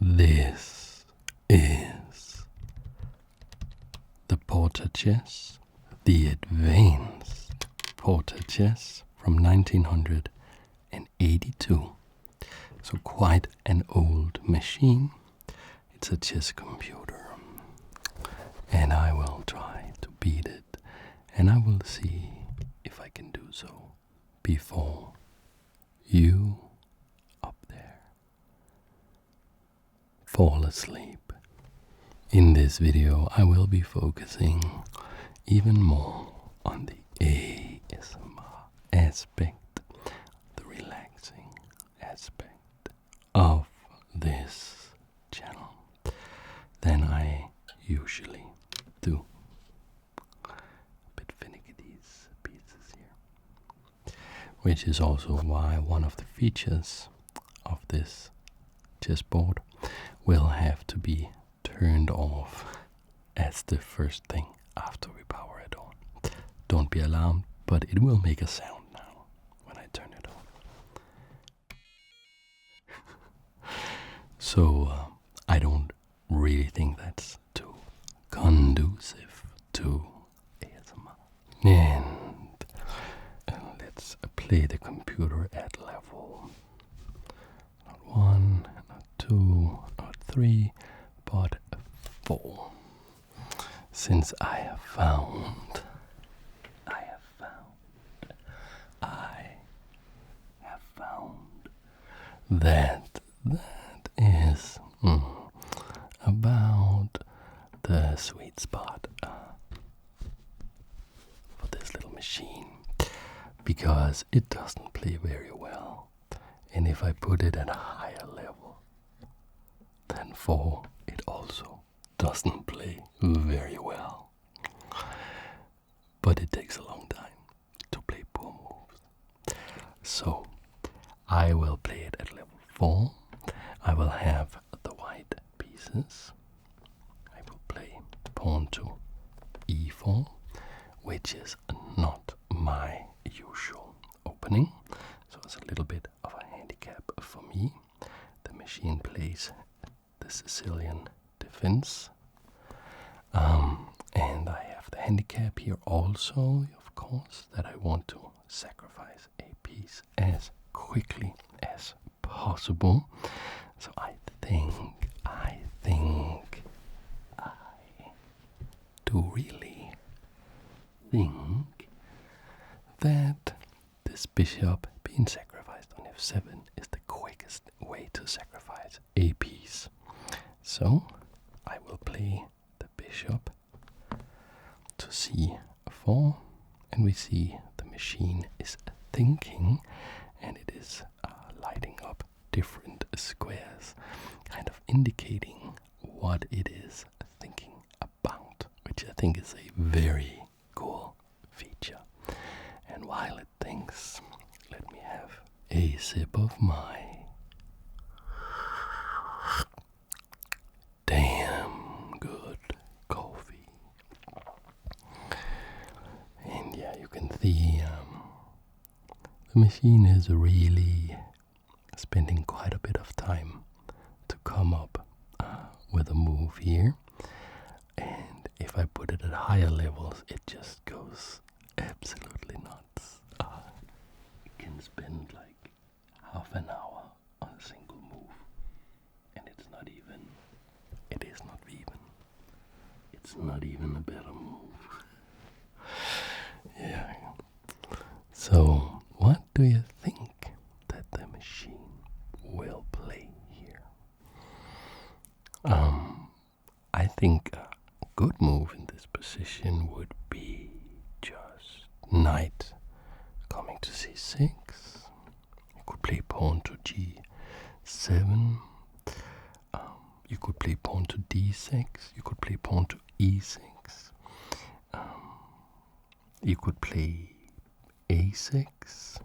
This is the PortaChess, the Advanced PortaChess from 1982. So quite an old machine. It's a chess computer. And I will try to beat it. And I will see if I can do so before you up there fall asleep. In this video, I will be focusing even more on the ASMR aspect, the relaxing aspect of this channel than I usually do. A bit finicky these pieces here, which is also why one of the features of this chessboard will have to be turned off as the first thing after we power it on. Don't be alarmed, but it will make a sound now when I turn it on. So I don't really think that's too conducive to ASMR. And let's play the computer at level not 1, not 2, not 3, but 4. Since I have found that is about the sweet spot for this little machine, because it doesn't play very well, and if I put it at a higher level than 4, it also doesn't play very well. But it takes a long time to play poor moves. So I will play it at level 4. I will have the white pieces. I will play pawn to e4, which is not my usual opening. So it's a little bit of a handicap for me. The machine plays the Sicilian defense. And I have the handicap here also, of course, that I want to sacrifice a piece as quickly as possible. So I do really think that this bishop being sacrificed on f7 is the quickest way to sacrifice a piece. So I will play the bishop to c4, and we see the machine is thinking, and it is lighting up different squares, kind of indicating what it is thinking about, which I think is a very cool feature. And while it thinks, let me have a sip of my damn good coffee. And yeah, you can see the machine is really spending quite a bit of time to come up with a move here. And if I put it at higher levels, it just goes absolutely nuts. It can spend like half an hour on a single move, and it's not even a better move. Yeah. So what do you think that the machine will play here? I think a good move in this position would be just knight coming to c6. You could play pawn to g7. You could play pawn to d6. You could play pawn to e6. You could play a6.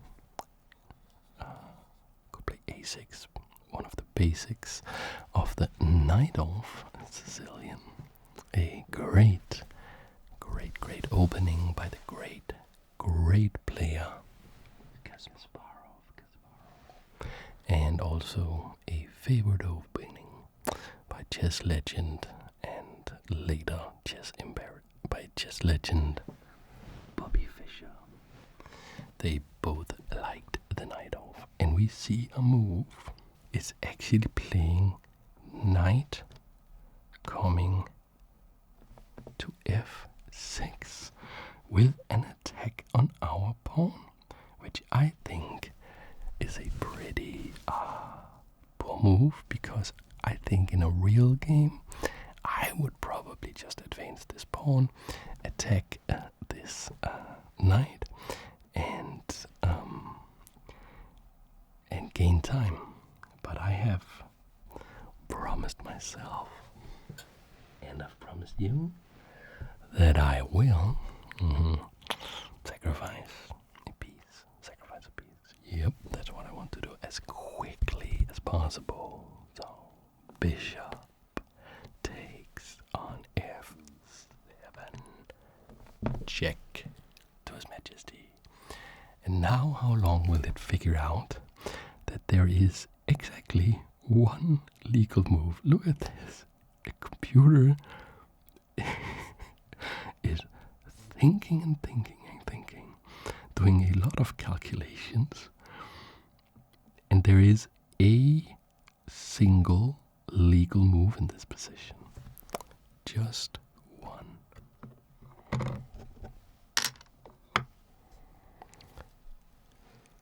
Could play a6, one of the basics of the knight off Sicilian. A great opening by the great player Kasparov. And also a favorite opening chess legend and later chess impaired by chess legend Bobby Fischer. They both liked the knight off, and we see a move is actually playing knight coming to f6 with an attack on our pawn, which I think is a pretty poor move, because I think in a real game I would probably just advance this pawn, attack this knight, and gain time. But I have promised myself, and I've promised you, that I will sacrifice a piece. Sacrifice a piece. Yep, that's what I want to do as quickly as possible. So, bishop takes on f7. Check to His Majesty. And now, how long will it figure out that there is exactly one legal move? Look at this. The computer is thinking and thinking and thinking, doing a lot of calculations, and there is a single legal move in this position. Just one.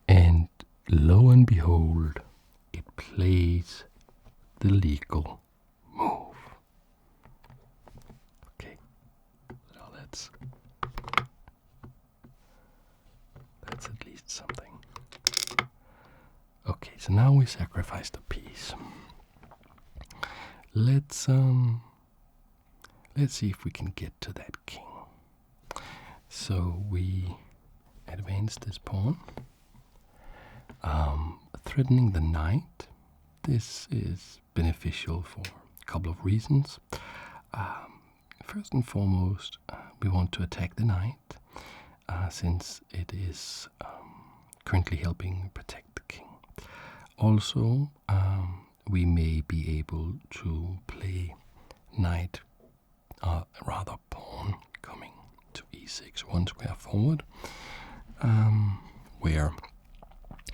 And lo and behold, it plays the legal move. Okay, now that's at least something. Okay, so now we sacrificed a piece. Let's see if we can get to that king. So we advance this pawn, threatening the knight. This is beneficial for a couple of reasons. First and foremost, we want to attack the knight, since it is currently helping protect the king. Also, we may be able to play knight, rather pawn, coming to e6 one square forward, where,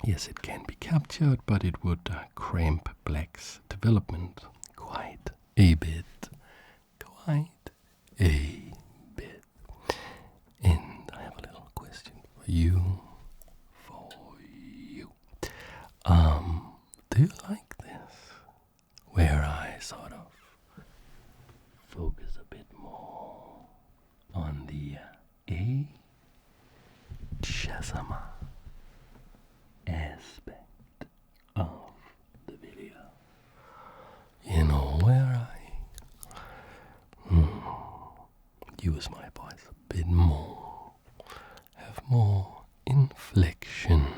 yes, it can be captured, but it would cramp black's development quite a bit. Quite a bit. And I have a little question for you. Do you like this? Where I sort of focus a bit more on the A chessama aspect of the video. You know, where I use my voice a bit more, have more inflections,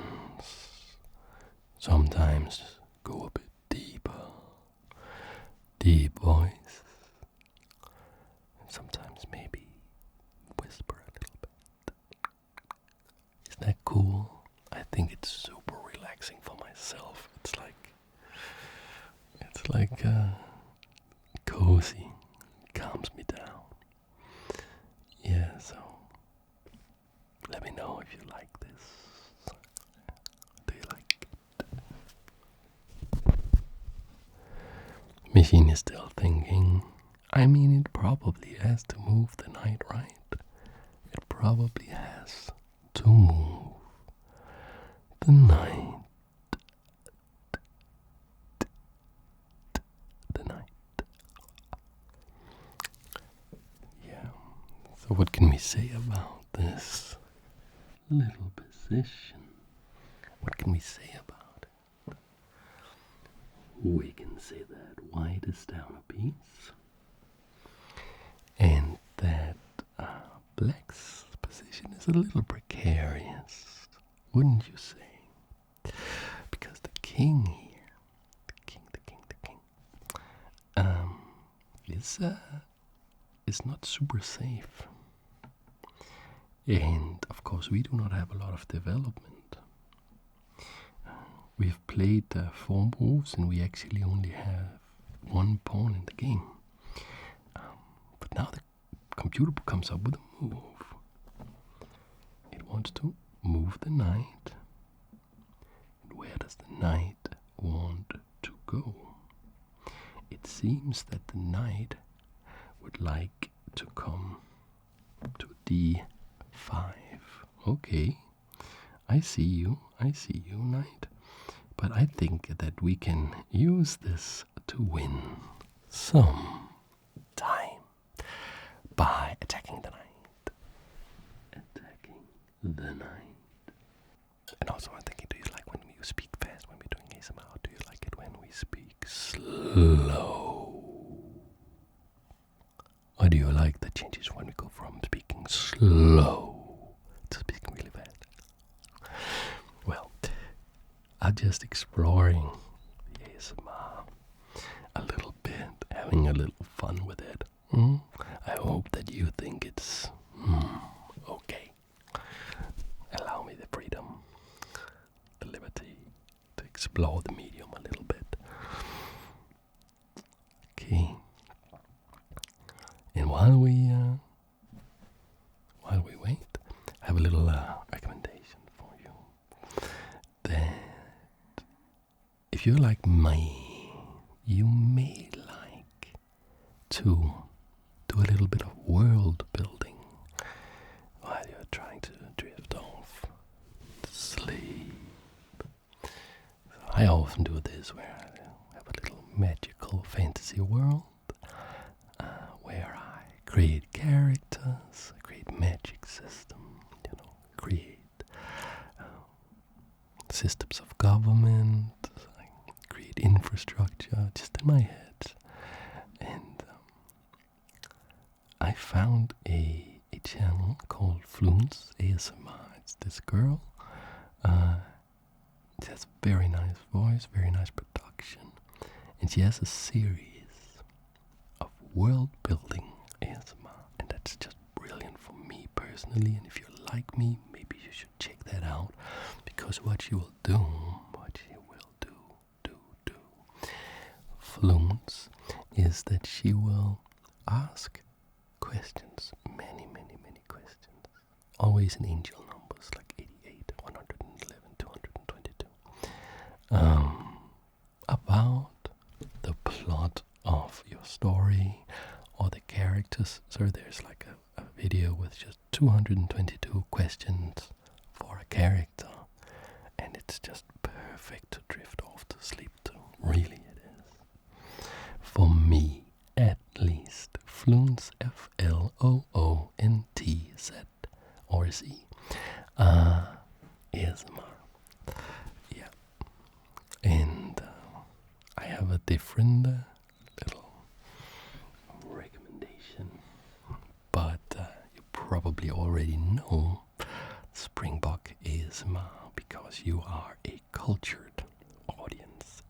sometimes go a bit deeper, deep voice, and sometimes maybe whisper a little bit. Is that cool? I think it's super relaxing for myself. It's like cozy, calms me down. Yeah, so let me know if you like this. Do you like it? Machine is still thinking. I mean, it probably has to move the knight, right? It probably has to move the knight. Yeah. So what can we say about this little position? What can we say about it? We can say that white is down a piece, and that black's position is a little precarious, wouldn't you say? Because the king here, the king, is not super safe. And of course we do not have a lot of development. We've played 4 moves, and we actually only have one pawn in the game. But now the computer comes up with a move. It wants to move the knight. And where does the knight want to go? It seems that the knight would like to come to d5. Okay, I see you, knight. But I think that we can use this to win some time by attacking the knight. And also I'm thinking, do you like when you speak fast when we're doing ASMR? Do you like it when we speak slow? Or do you like the changes when we go from speaking slow to speaking really fast? Well, I'm just exploring the ASMR a little bit, having a little fun with it. I hope that you think it's okay. Allow me the freedom, the liberty to explore the medium a little bit. Okay. And while we wait, I have a little recommendation for you. That if you're like me, you may like to do a little bit of world building while you're trying to drift off to sleep. So I often do this where I have a little magical fantasy world where I create characters, I create magic system, create systems of government, I create infrastructure just in my head. And I found a channel called Fluence ASMR. It's this girl. She has a very nice voice, very nice production, and she has a series of world building ASMR, and that's just brilliant for me personally. And if you like me, maybe you should check that out, because what she will do, Fluence, is that she will ask questions, many questions, always in angel numbers like 88, 111, 222, about the plot of your story or the characters. So there's like a video with just 222 questions for a character, and it's just perfect to drift off to sleep to. Really it is. For me, at least, Fluence, Flountz or Z, ASMR. Yeah. And I have a different little recommendation, but you probably already know Springbok ASMR because you are a cultured audience,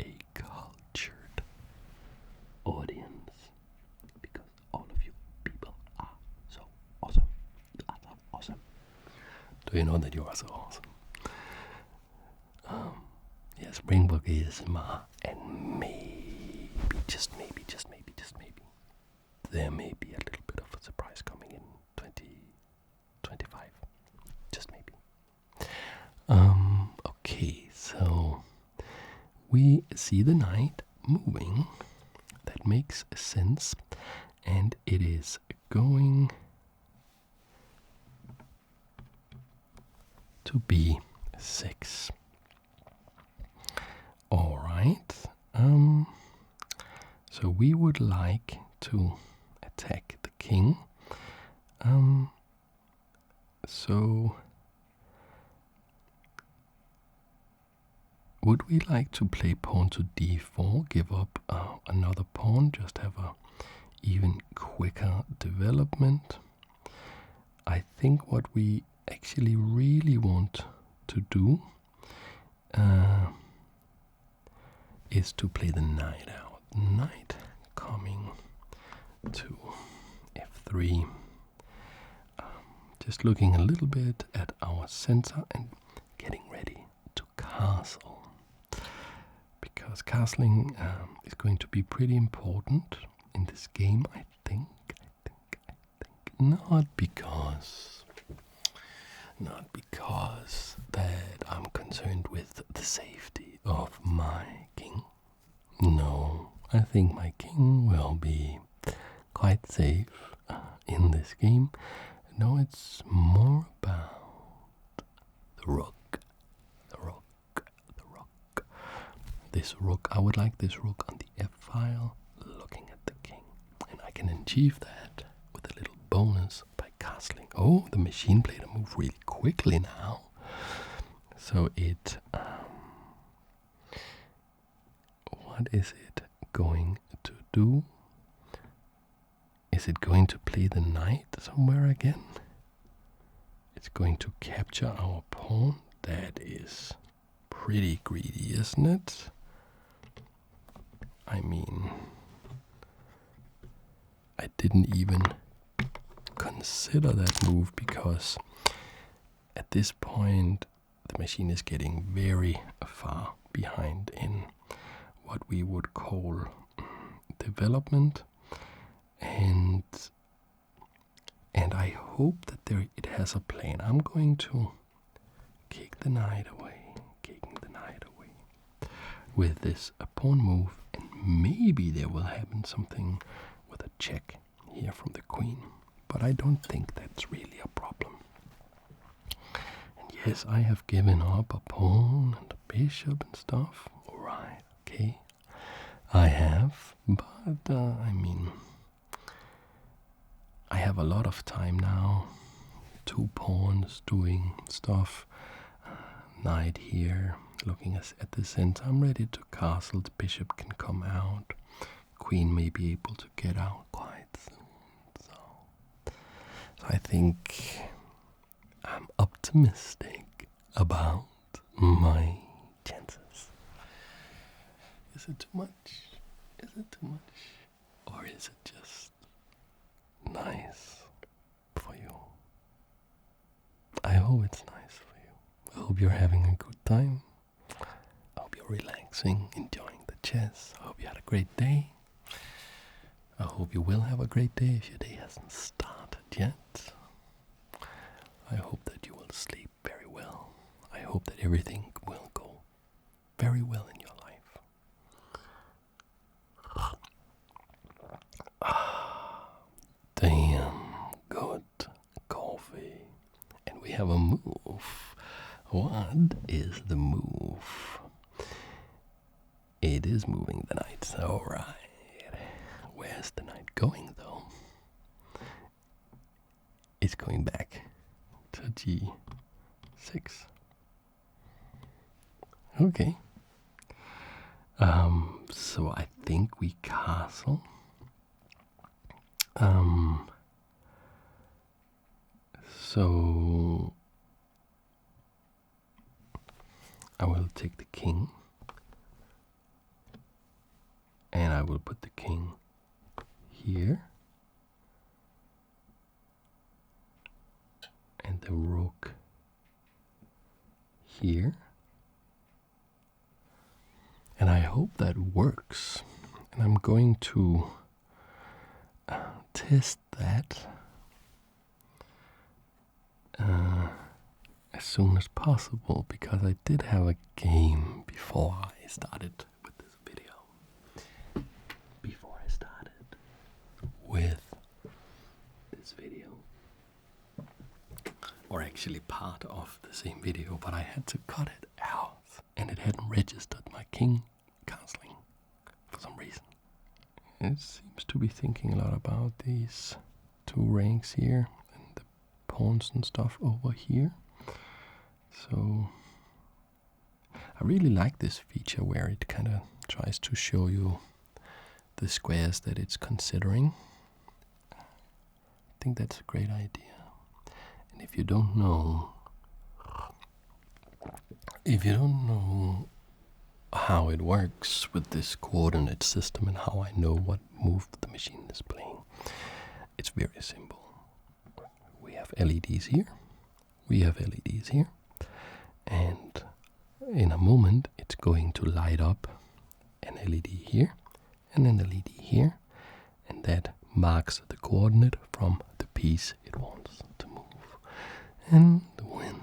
because all of you people are so awesome. Do you know that you are so awesome? Yeah, Springbok ASMR, and maybe, just maybe, there may be a little bit of a surprise coming in 2025. Just maybe. Okay, so we see the knight moving. That makes sense, and it is going to b6. All right. So we would like to attack the king. So would we like to play pawn to d4, give up another pawn, just have a even quicker development? I think what we actually really want to do is to play the knight out. Knight coming to f3. Just looking a little bit at our center and getting ready to castle, because because castling is going to be pretty important in this game, I think. Not because that I'm concerned with the safety of my king. No, I think my king will be quite safe in this game. No, it's more about the rook. This rook, I would like this rook on the f file, looking at the king. And I can achieve that with a little bonus by castling. Oh, the machine played a move really quickly now. So it, what is it going to do? Is it going to play the knight somewhere again? It's going to capture our pawn. That is pretty greedy, isn't it? I mean, I didn't even consider that move because at this point the machine is getting very far behind in what we would call development, and I hope that it has a plan. I'm going to kick the knight away, with this pawn move, and maybe there will happen something with a check here from the queen, but I don't think that's really a problem. And yes, I have given up a pawn and a bishop and stuff. Alright, okay, I have, but I mean, I have a lot of time now. 2 pawns doing stuff. Knight here, looking at the center. I'm ready to castle. The bishop can come out. Queen may be able to get out quite soon. So I think I'm optimistic about my chances. Is it too much? Or is it just nice for you? I hope it's nice for you. I hope you're having a good time. I hope you're relaxing, enjoying the chess. I hope you had a great day. I hope you will have a great day if your day hasn't started yet. I hope that you will sleep very well. I hope that everything will go very well in your life. Damn good coffee. And we have a move. What is the move? It is moving the knight. Alright. Where's the knight going though? It's going back to g6. Okay. So I think we castle. So I will take the king, and I will put the king here, and the rook here, and I hope that works. And I'm going to test that as soon as possible, because I did have a game before I started with this video. Or actually part of the same video, but I had to cut it out, and it hadn't registered my king castling for some reason. It seems to be thinking a lot about these 2 ranks here and the pawns and stuff over here. So I really like this feature where it kind of tries to show you the squares that it's considering. I think that's a great idea. And if you don't know how it works with this coordinate system and how I know what move the machine is playing, it's very simple. We have LEDs here, and in a moment it's going to light up an LED here and an LED here, and that marks the coordinate from the piece it wants to move. And when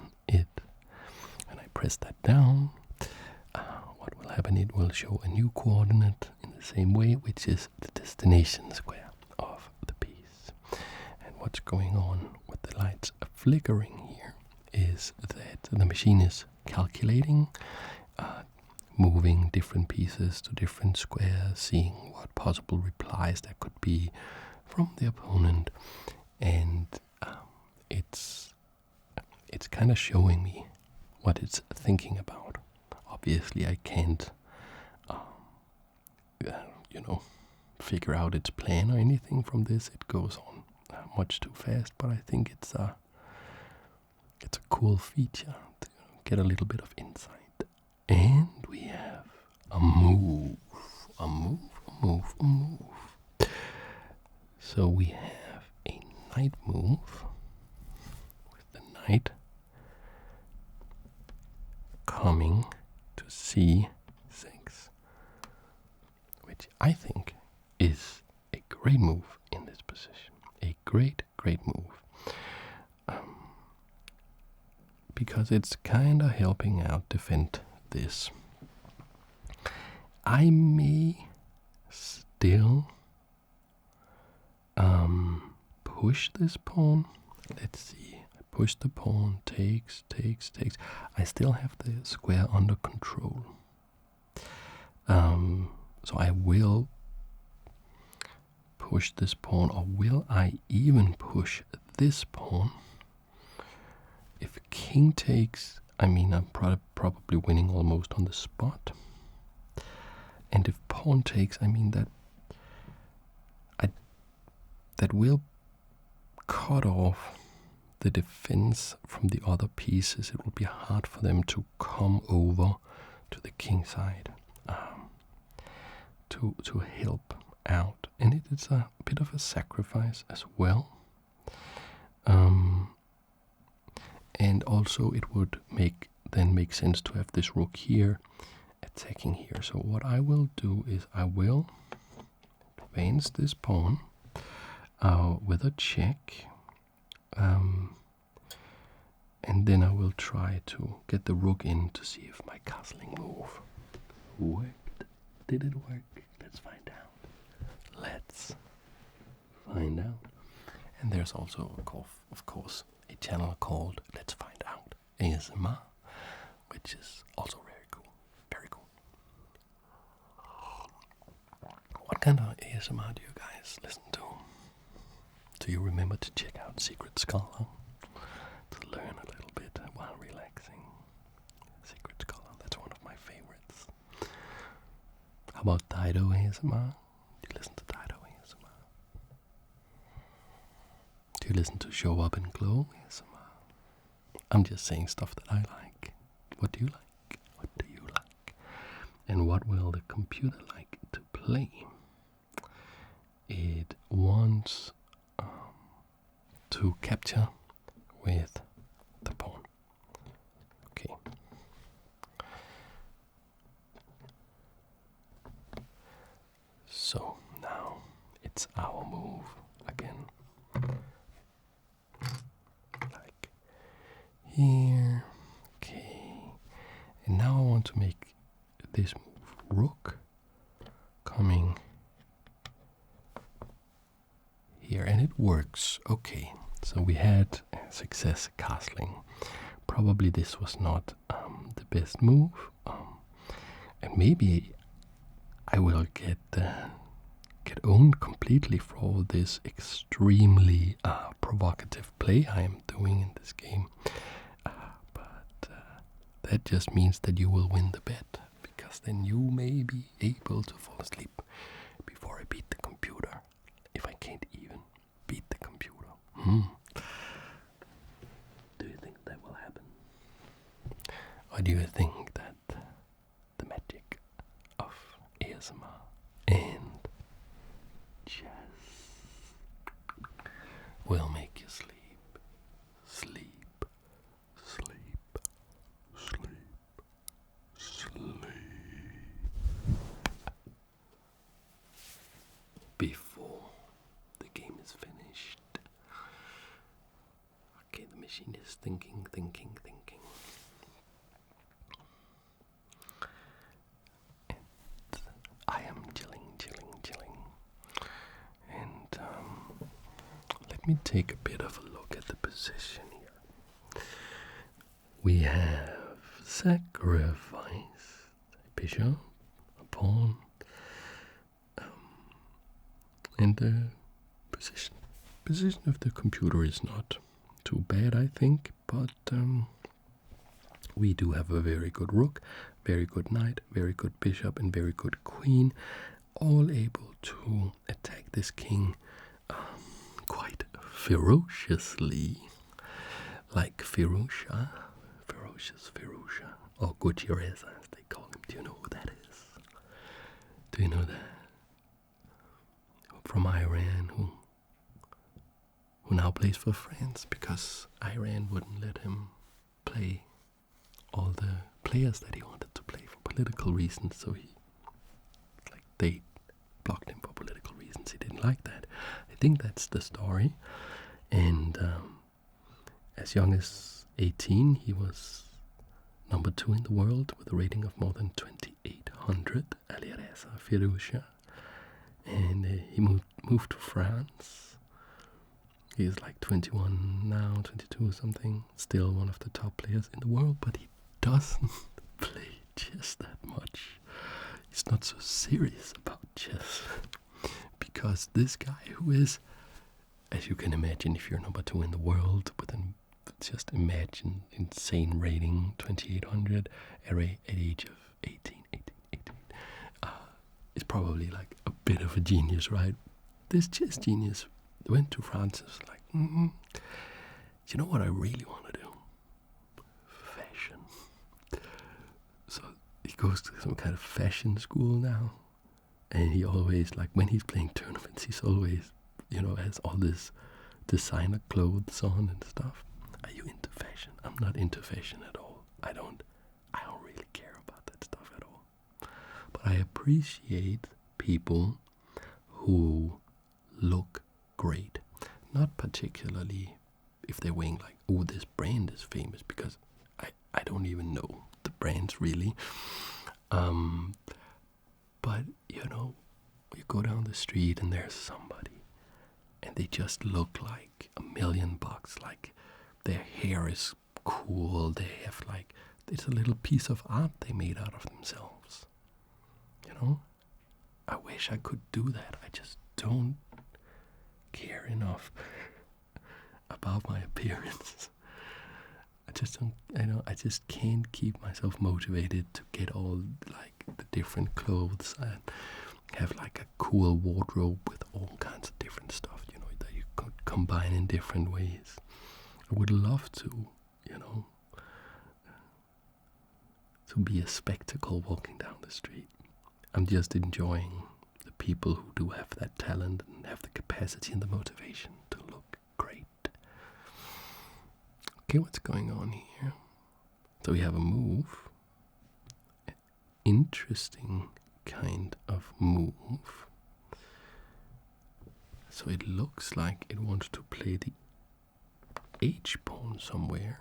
I press that down, what will happen? It will show a new coordinate in the same way, which is the destination square of the piece. And what's going on with the lights flickering here is that the machine is calculating, moving different pieces to different squares, seeing what possible replies there could be from the opponent, and it's kind of showing me what it's thinking about. Obviously, I can't, figure out its plan or anything from this. It goes on much too fast, but I think it's a cool feature to get a little bit of insight. And we have a move. So we have a knight move with the knight coming to c6, which I think is a great move in this position. A great move. Because it's kind of helping out defend this. I may still push this pawn. Let's see. I push the pawn, takes. I still have the square under control. So I will push this pawn, or will I even push this pawn? If king takes, I mean, I'm probably winning almost on the spot. And if pawn takes, I mean that will cut off the defense from the other pieces. It will be hard for them to come over to the king side to help out. And it is a bit of a sacrifice as well. And also it would make sense to have this rook here attacking here. So what I will do is I will advance this pawn with a check, and then I will try to get the rook in to see if my castling move worked. Did it work? Let's find out. And there's also, of course, a channel called Let's Find Out ASMR, which is also very cool. What kind of ASMR do you guys listen to? Do you remember to check out Secret Scholar to learn a little bit while relaxing? Secret Scholar, that's one of my favorites. How about Dido ASMR? Do you listen to Dido ASMR? Do you listen to Show Up and Glow ASMR? I'm just saying stuff that I like. What do you like? What do you like? And what will the computer like to play? It wants to capture with the pawn. Okay. So now it's our move again. Like here. Okay. And now I want to make this move. Rook coming here, and it works. Okay. So we had success castling. Probably this was not the best move, and maybe I will get owned completely for this extremely provocative play I am doing in this game. But that just means that you will win the bet, because then you may be able to fall asleep before I beat the computer. If I can't even beat the computer. Do you think that will happen? Or do you think that the magic of ASMR and chess will make you sleep? before the game is finished. Okay, the machine is thinking. And I am chilling. And let me take a bit of a look at the position here. We have sacrificed a bishop, a pawn, and the position of the computer is not too bad, I think, but we do have a very good rook, very good knight, very good bishop, and very good queen, all able to attack this king quite ferociously, like Ferusha, or Gutierrez as they call him. Do you know who that is? Do you know that? From Iran, who now plays for France because Iran wouldn't let him play all the players that he wanted to play for political reasons, so they blocked him for political reasons. He didn't like that. I think that's the story. And as young as 18, he was number 2 in the world with a rating of more than 2,800. Alireza Firouzja. And he moved to France. He's like 21 now, 22 or something. Still one of the top players in the world, but he doesn't play chess that much. He's not so serious about chess. Because this guy who is, as you can imagine, if you're number 2 in the world, just imagine insane rating, 2,800 at age of 18. Is probably like a bit of a genius, right? This chess genius went to France and was like, you know what I really want to do? Fashion. So he goes to some kind of fashion school now, and he always, like when he's playing tournaments, he's always, has all this designer clothes on and stuff. Are you into fashion? I'm not into fashion at all. I don't really care about that stuff at all. But I appreciate people who look great. Not particularly if they're wearing like, oh, this brand is famous, because I don't even know the brands really. But, you go down the street and there's somebody and they just look like $1,000,000, like their hair is cool, they have like, it's a little piece of art they made out of themselves. I wish I could do that. I just don't care enough about my appearance. I just can't keep myself motivated to get all like the different clothes and have like a cool wardrobe with all kinds of different stuff, that you could combine in different ways. I would love to, to be a spectacle walking down the street. I'm just enjoying the people who do have that talent and have the capacity and the motivation to look great. Okay, what's going on here? So we have a move. Interesting kind of move. So it looks like it wants to play the H pawn somewhere.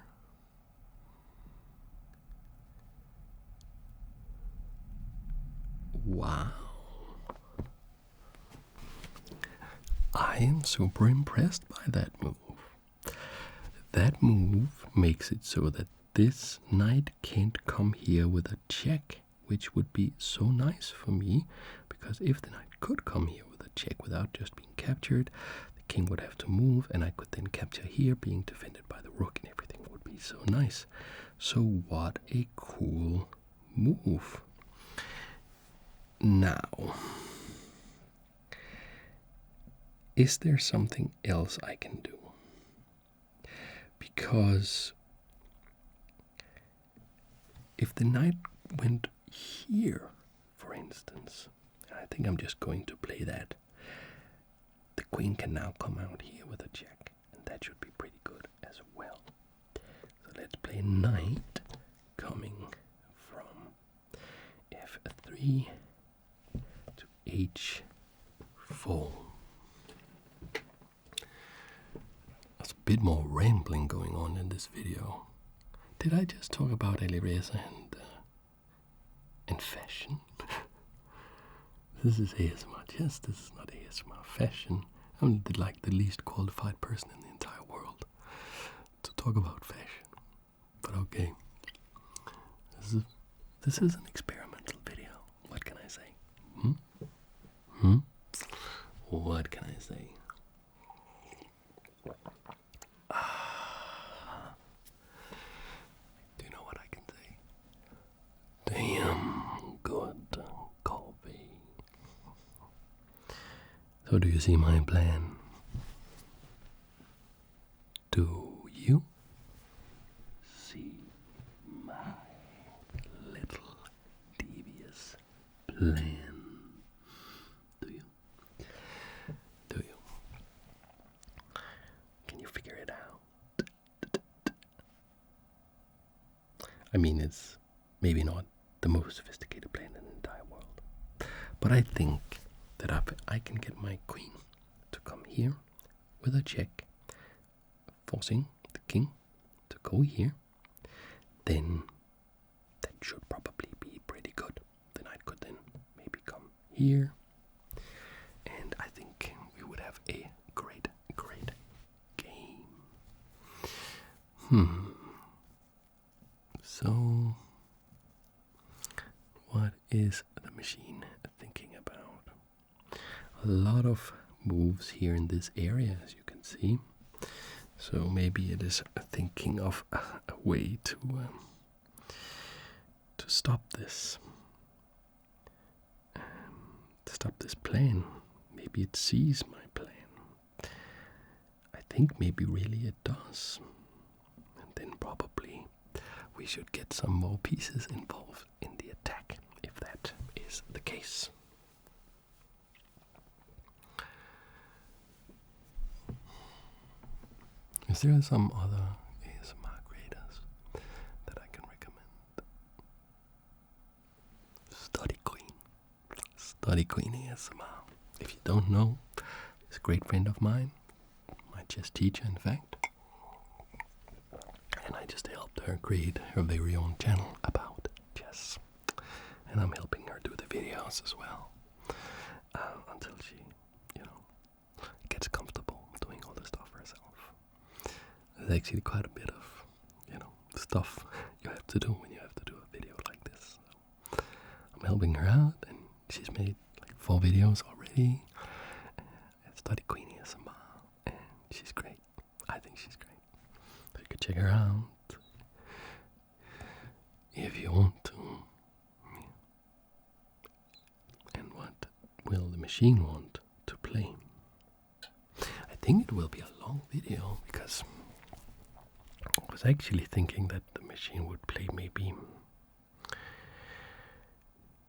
Wow. I am super impressed by that move. That move makes it so that this knight can't come here with a check, which would be so nice for me, because if the knight could come here with a check without just being captured, the king would have to move, and I could then capture here, being defended by the rook, and everything would be so nice. So what a cool move. Now, is there something else I can do? Because if the knight went here, for instance, I think I'm just going to play that, the queen can now come out here with a check, and that should be pretty good as well. So let's play knight coming from f3 to h4. of all, there's a bit more rambling going on in this video. Did I just talk about Alireza and fashion? This is ASMR. Yes, this is not ASMR. Fashion. I'm like the least qualified person in the entire world to talk about fashion. But okay. This is an experimental video. What can I say? What can I say? Do you know what I can say? Damn good coffee. So do you see my plan? Do you see my little devious plan? Do you? Do you? Can you figure it out? I mean, it's maybe not the most sophisticated plan in the entire world, but I think that I can get my queen to come here with a check, forcing the king to go here. Then that should probably be pretty good. The knight could then maybe come here, and I think we would have a great game. So, what is the machine thinking about? A lot of moves here in this area, as you can see. So maybe it is thinking of a way to stop this. To stop this plan. Maybe it sees my plan. I think maybe really it does. And then probably we should get some more pieces involved in the attack, if that is the case. Is there some other ASMR creators that I can recommend? Study Queen ASMR. If you don't know, she's a great friend of mine, my chess teacher in fact, and I just helped her create her very own channel about chess, and I'm helping her do the videos as well, until she, gets comfortable doing all the stuff herself. There's actually quite a bit of, stuff you have to do when you have to do a video like this. So I'm helping her out, and she's made like 4 videos already. Study Queen ASMR, and she's great. I think she's great. So you can check her out if you want to. And what will the machine want to play? I think it will be a long video because I was actually thinking that the machine would play maybe.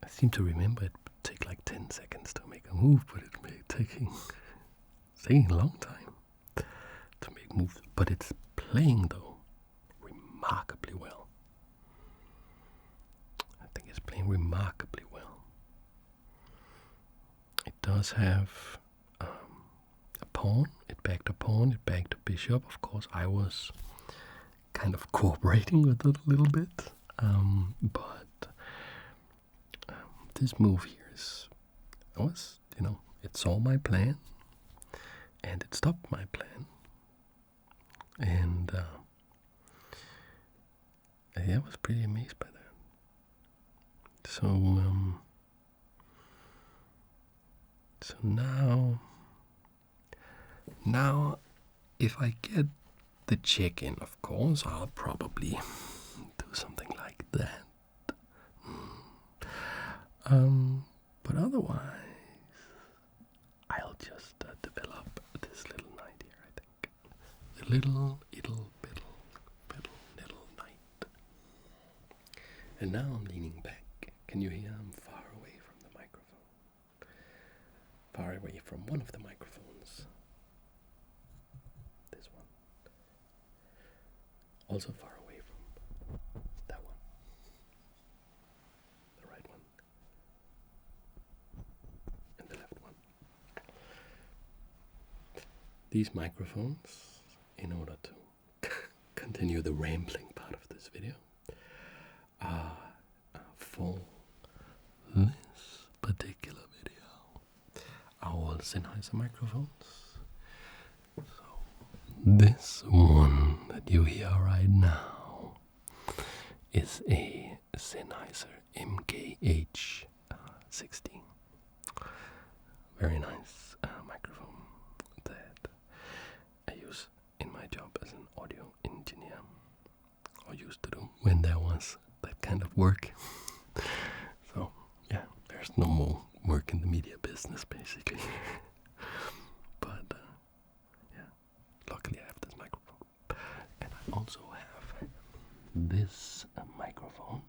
I seem to remember it would take like 10 seconds to make a move, but it may taking a long time to make moves. But it's playing though remarkably well. I think it's playing remarkably well. It does have a pawn. It backed a pawn. It backed a bishop. Of course, I was kind of cooperating with it a little bit, but this move here it saw my plan, and it stopped my plan, and I was pretty amazed by that. So now, if I get the check in, of course, I'll probably do something like that. But otherwise, I'll just develop this little knight here, I think. The little knight. And now I'm leaning back. Can you hear I'm far away from the microphone? Far away from one of the microphones. This one. Also far away from that one. The right one. And the left one. these microphones, in order to continue the rambling part of this video, are for this particular video are all Sennheiser microphones. So this one that you hear right now is a Sennheiser MKH 60. Very nice microphone that I use in my job as an audio engineer, or used to do when there was that kind of work. So yeah, there's no more work in the media business basically. But yeah, luckily I have this microphone. And I also have this microphone,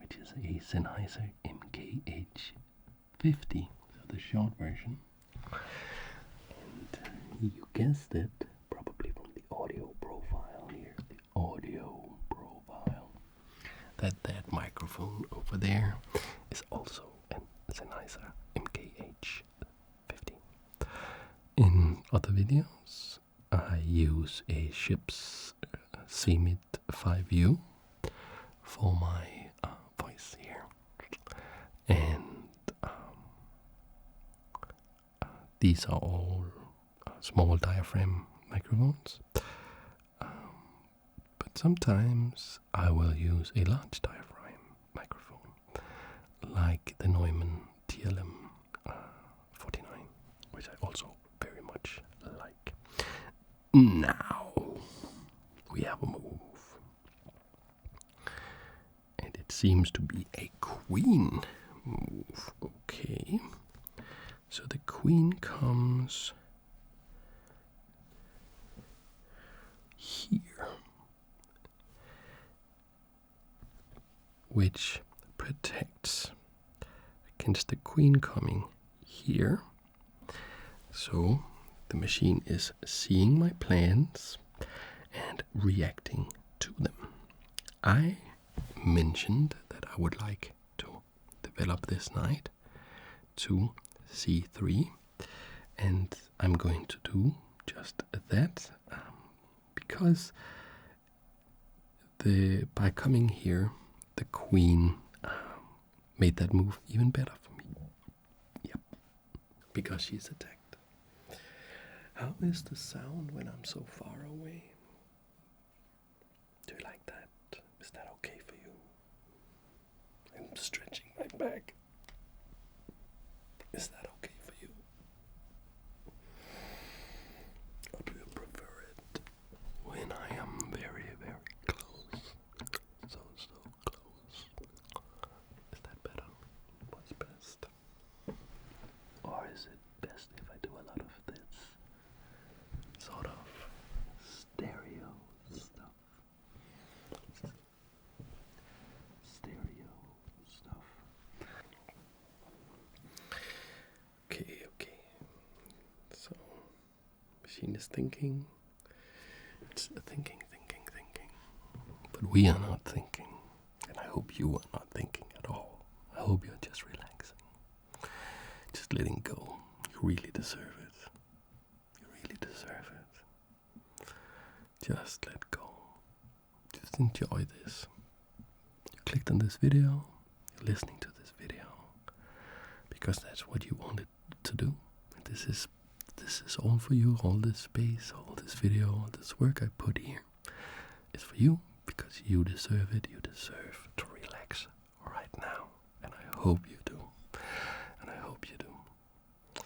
which is a Sennheiser MKH 50, so the short version. And you guessed it, probably from the audio profile here, the audio profile, that microphone over there is also a Sennheiser MKH 50. In other videos, I use a Ship's CMIT 5U for my voice here, and these are all small diaphragm microphones, but sometimes I will use a large diaphragm microphone, like the Neumann TLM 49, which I also very much like. Now we have a move, and it seems to be a queen move. Okay, so the queen comes here, which protects against the queen coming here. So the machine is seeing my plans and reacting to them. I mentioned that I would like to develop this knight to c3, and I'm going to do just that, because by coming here, the queen made that move even better for me. Yep, because she's attacked. How is the sound when I'm so far away? Do you like that? Is that okay for you? I'm stretching my back. Is that okay for you? Or do you prefer it when I am very, very close? So close. Is that better? What's best? Or is it best if I do a lot of this sort of stereo stuff? Okay. So, machine is thinking. It's thinking. But we are not thinking. And I hope you are not thinking at all. I hope you're just relaxing. Just letting go. You really deserve it. You really deserve it. Just let go. Just enjoy this. You clicked on this video. You're listening to this video because that's what you wanted to do. This is all for you. All this space, all this video, all this work I put here is for you, because you deserve it. You deserve to relax right now, and I hope you do. And I hope you do.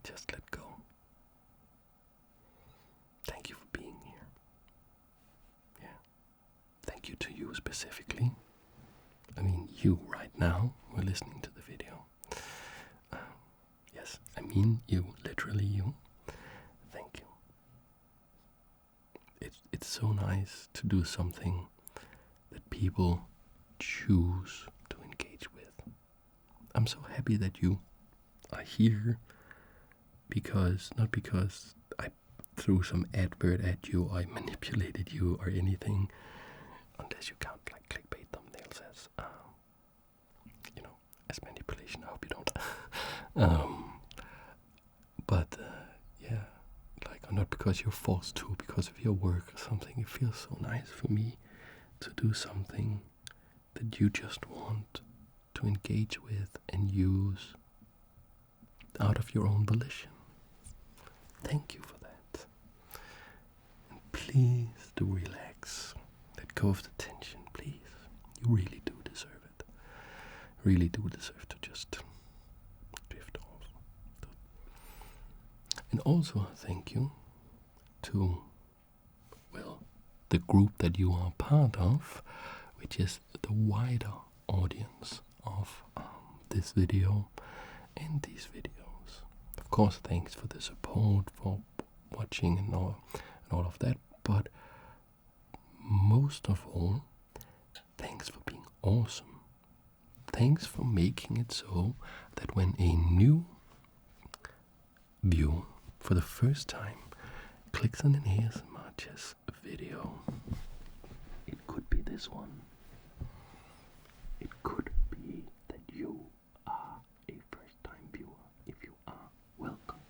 Just let go. Thank you for being here. Yeah. Thank you to you specifically. I mean, you right now who are listening to the video. Yes, I mean you, literally you. Thank you. It's so nice to do something that people choose to engage with. I'm so happy that you are here, not because I threw some advert at you, I manipulated you or anything, unless you count like clickbait thumbnails as manipulation. I hope you don't. But yeah, like because you're forced to, because of your work or something. It feels so nice for me to do something that you just want to engage with and use out of your own volition. Thank you for that. And please do relax. Let go of the tension, please. You really do deserve it. Really do deserve to just drift off. And also thank you to, well, the group that you are part of, which is the wider audience of this video and these videos. Of course, thanks for the support, for watching and all of that, but most of all, thanks for being awesome. Thanks for making it so that when a new viewer for the first time clicks on an ASMR chess video, it could be this one. It could be that you are a first-time viewer. If you are, welcome.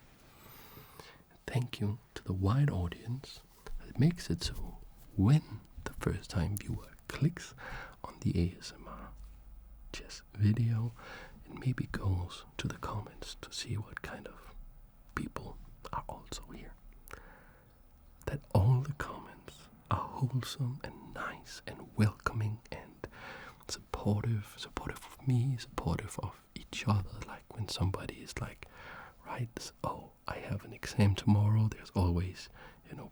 Thank you to the wide audience that makes it so when the first-time viewer clicks on the ASMR chess video and maybe goes to the comments to see what kind of people are also here, that all the comments are wholesome and nice and welcoming and supportive of me, supportive of each other. Like when somebody is like, right, oh, I have an exam tomorrow, there's always,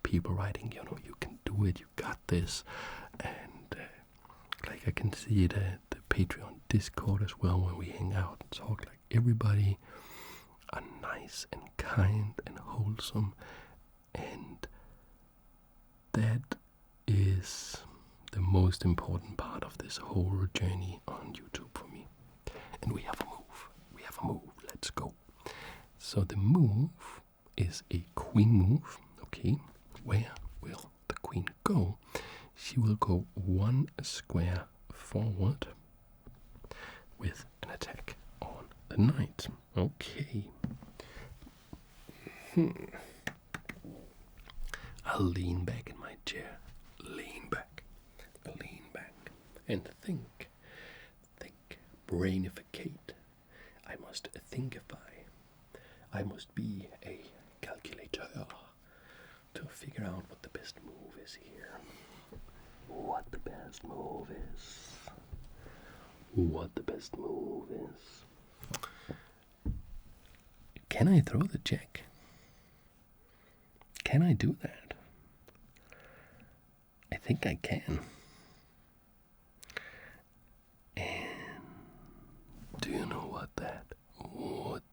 people writing, you can do it, you got this. And like I can see the Patreon Discord as well, when we hang out and talk, like everybody are nice and kind and wholesome, and that is the most important part of this whole journey on YouTube for me. And we have a move, let's go. So the move is a queen move, okay? Where will the queen go? She will go one square forward with an attack on the knight. Okay. I'll lean back in my chair. Lean back. And think. Brainificate. I must thinkify. I must be a calculator to figure out what the best move is here. What the best move is. Can I throw the check? Can I do that? I think I can. And do you know what that would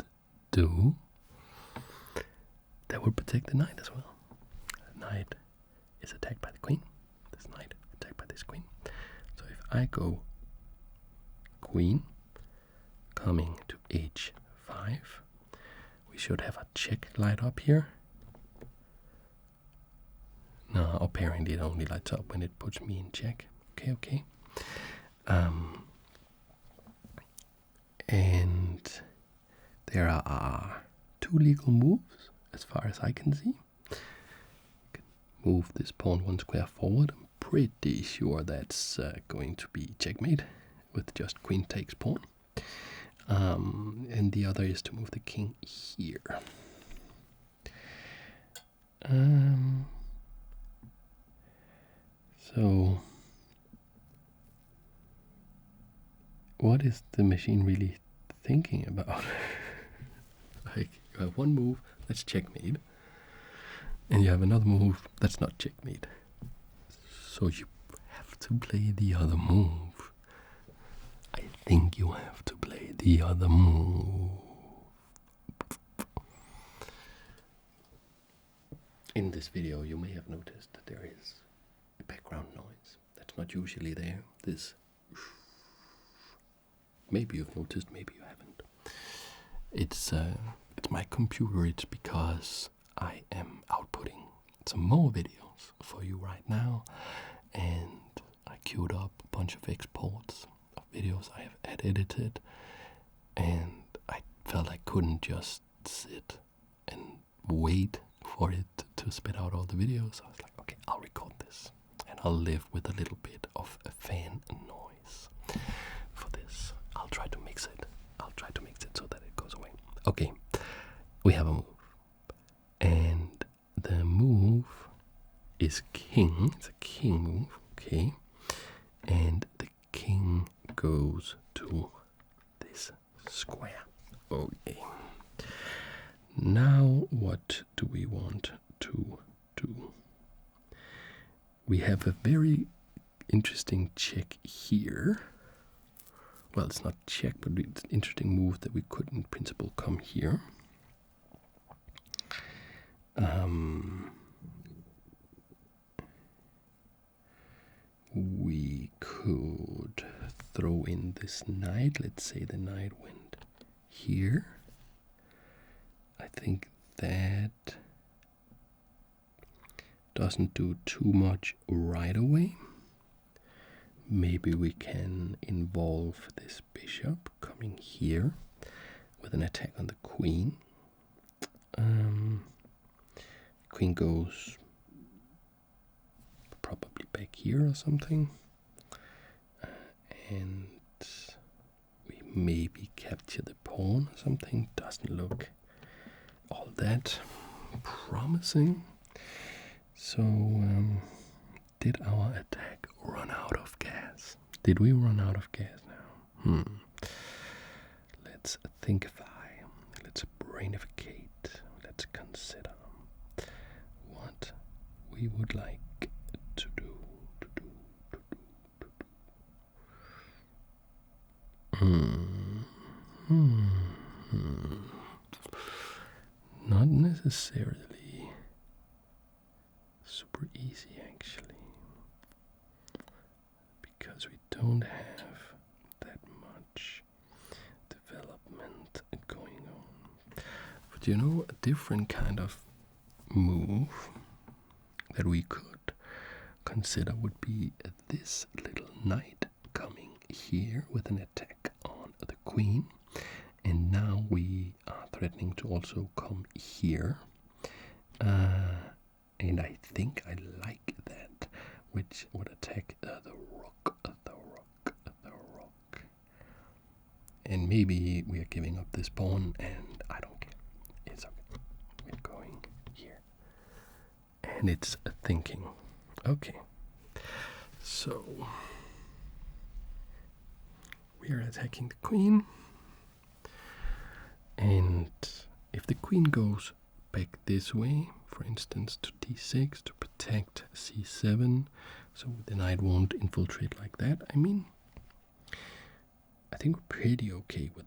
do? That would protect the knight as well. The knight is attacked by the queen. This knight attacked by this queen. So if I go queen coming to h5, we should have a check light up here. No, apparently it only lights up when it puts me in check. Okay. And there are two legal moves, as far as I can see. You can move this pawn one square forward. I'm pretty sure that's going to be checkmate with just queen takes pawn. And the other is to move the king here. So what is the machine really thinking about? Like, you have one move, that's checkmate, and you have another move, that's not checkmate. So you have to play the other move. I think you have to play the other move. In this video, you may have noticed that there is a background noise that's not usually there. This, maybe you've noticed, maybe you haven't. It's my computer. It's because I am outputting some more videos for you right now, and I queued up a bunch of exports of videos I have edited, and I felt I couldn't just sit and wait for it to to spit out all the videos. I was like, okay, I'll record this, and I'll live with a little bit of a fan noise for this. I'll try to mix it. I'll try to mix it so that it goes away. Okay, we have a move, and the move is king. It's a king move, okay, and the king goes to this square. Okay. Now what do we want to do? We have a very interesting check here. Well, it's not check, but it's an interesting move that we could in principle come here. We could throw in this knight. Let's say the knight went here. I think that doesn't do too much right away. Maybe we can involve this bishop coming here with an attack on the queen. Queen goes probably back here or something, and we maybe capture the pawn or something. Doesn't look all that promising. So did our attack run out of gas? Did we run out of gas now? Let's thinkify. Let's brainificate. Let's consider what we would like to do. Not necessarily super easy, actually, because we don't have that much development going on. But you know, a different kind of move that we could consider would be this little knight coming here with an attack on the queen, and now we are threatening to also come here, and I think I like that, which would attack the rook, and maybe we are giving up this pawn, and I don't care. It's okay. We're going here, and it's thinking. Okay, so we are attacking the queen, and if the queen goes back this way, for instance to d6 to protect c7, so the knight won't infiltrate like that, I mean, I think we're pretty okay with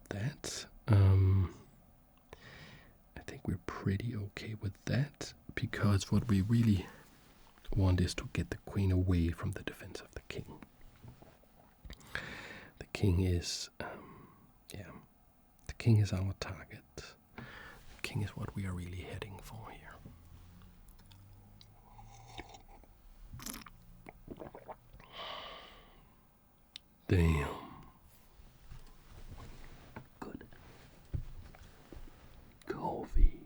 that. Because what we really want is to get the queen away from the defense of the king. The king is, the king is our target. The king is what we are really heading for here. Damn. Good. Coffee.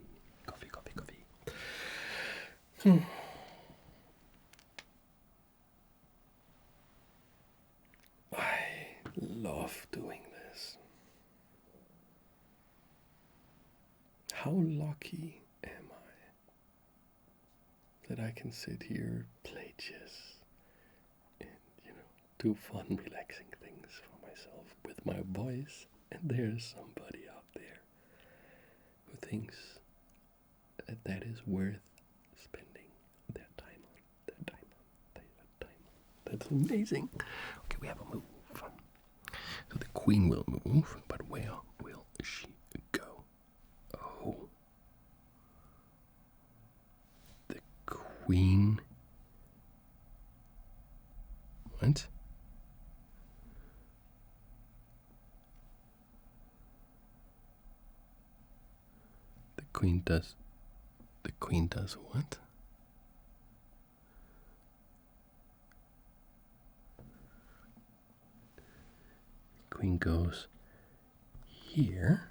I love doing this. How lucky am I that I can sit here, play chess, and, do fun, relaxing things for myself with my voice, and there's somebody out there who thinks that is worth spending their time on. That's amazing. Okay, we have a move. So the queen will move, but where will she go? Oh. The queen. What? The queen does what? Queen goes here.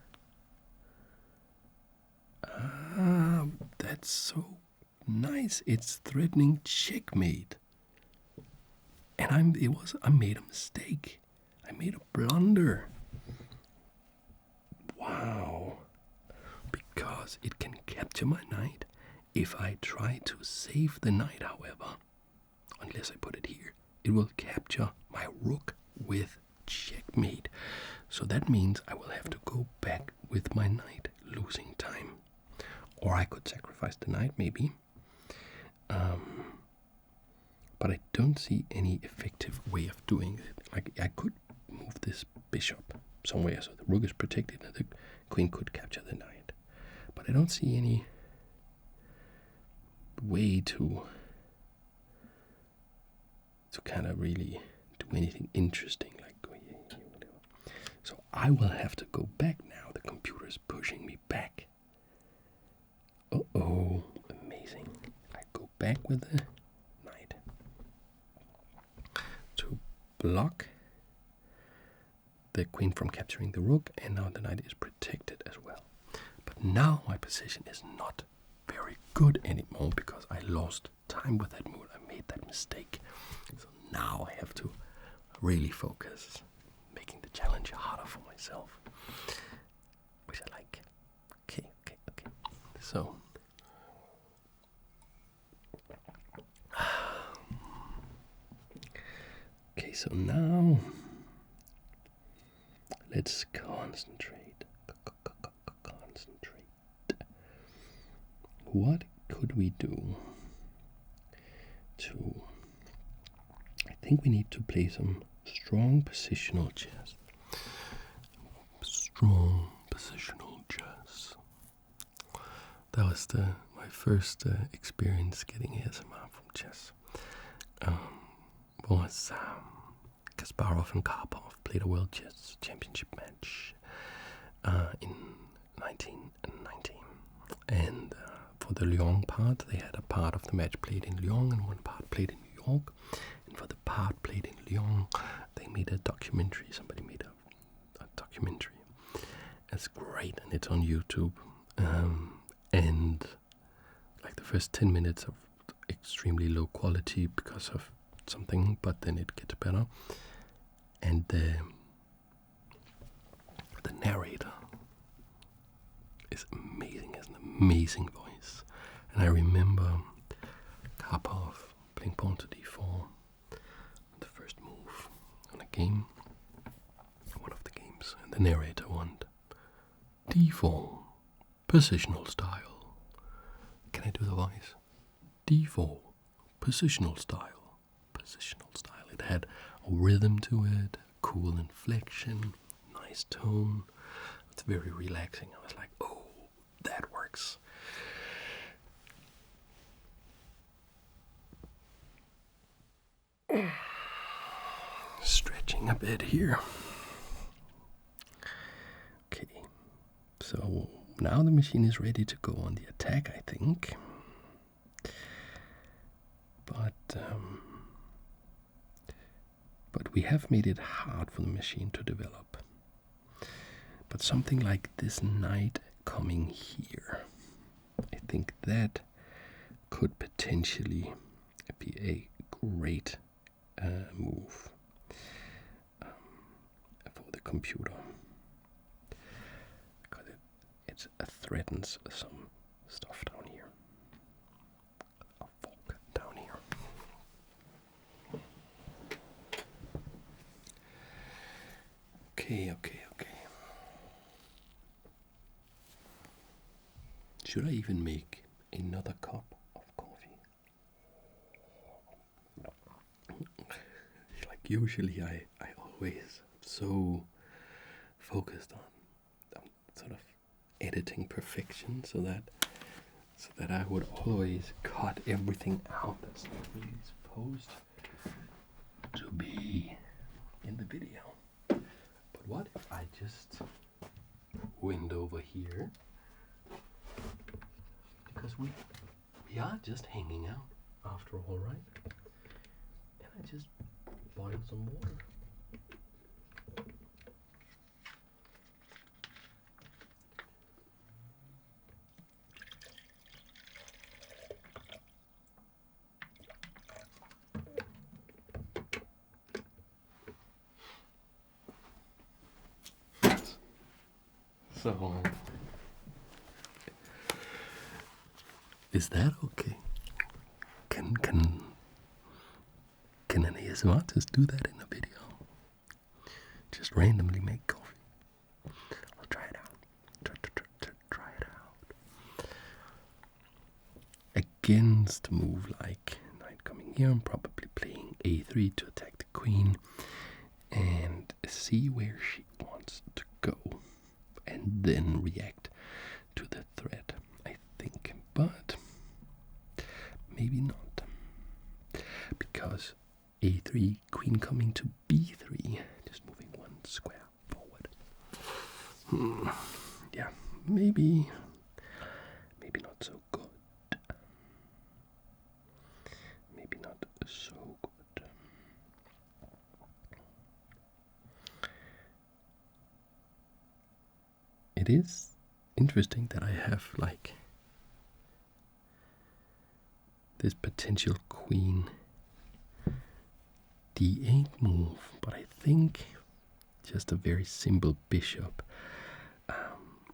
That's so Nice, it's threatening checkmate. And I made a mistake. I made a blunder. Wow. Because it can capture my knight. If I try to save the knight, however, unless I put it here, it will capture my rook with checkmate. So that means I will have to go back with my knight, losing time. Or I could sacrifice the knight, maybe. But I don't see any effective way of doing it. Like, I could move this bishop somewhere so the rook is protected and the queen could capture the knight. But I don't see any way to kind of really do anything interesting. Like, whatever. So I will have to go back now. The computer is pushing me back. Uh-oh, amazing. I go back with the knight to block the queen from capturing the rook, and now the knight is protected as well. But now my position is not very good anymore because I lost time with that move. I made that mistake. So now I have to really focus, making the challenge harder for myself, which I like. Okay. So so now let's concentrate. What could we do to... I think we need to play some strong positional chess. Strong positional chess. That was my first experience getting ASMR from chess. Was Kasparov and Karpov played a World Chess Championship match in 1990. And for the Lyon part, they had a part of the match played in Lyon and one part played in New York. And for the part played in Lyon, they made a documentary. Somebody made a documentary. It's great, and it's on YouTube. And like the first 10 minutes of extremely low quality because of something, but then it gets better. And the narrator is amazing, has an amazing voice. And I remember Karpov playing pawn to d4, the first move on a game, one of the games, and the narrator went d4, positional style. Can I do the voice? d4, positional style. Positional style. It had a rhythm to it, cool inflection, nice tone. It's very relaxing. I was like, oh, that works. Stretching a bit here. Okay, so now the machine is ready to go on the attack, I think. But we have made it hard for the machine to develop. But something like this knight coming here, I think that could potentially be a great move for the computer, because it threatens some stuff down here. A fork down here. Okay. Should I even make another cup of coffee? Like usually I always so focused on sort of editing perfection so that I would always cut everything out that's not really supposed to be in the video. But what if I just went over here? Because we are just hanging out after all, right? And I just boil some water. So, is that okay? Can an ASMR artist do that in a video? Just randomly make coffee. I'll try it out. Try it out. Against a move like knight coming here, I'm probably playing a3 to attack the queen and see where she wants to go, and then react to the threat, I think. But maybe not, because a3, queen coming to b3, just moving one square forward. Yeah, maybe not so good. Maybe not so good. It is interesting that I have like this potential queen d8 move, but I think just a very simple bishop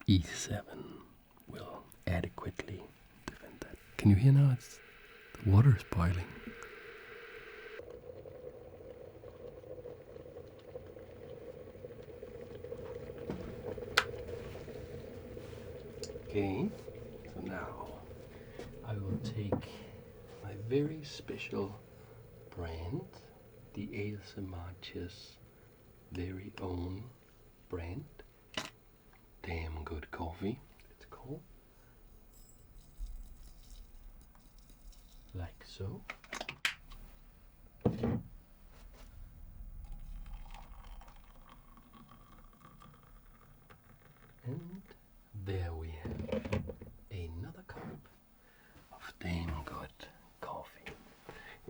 e7 will adequately defend that. Can you hear now? The water is boiling. Okay, so now I will take my very special brand, the ASMR Chess very own brand, Damn Good Coffee, it's called, like so. And there we have another cup of damn good coffee.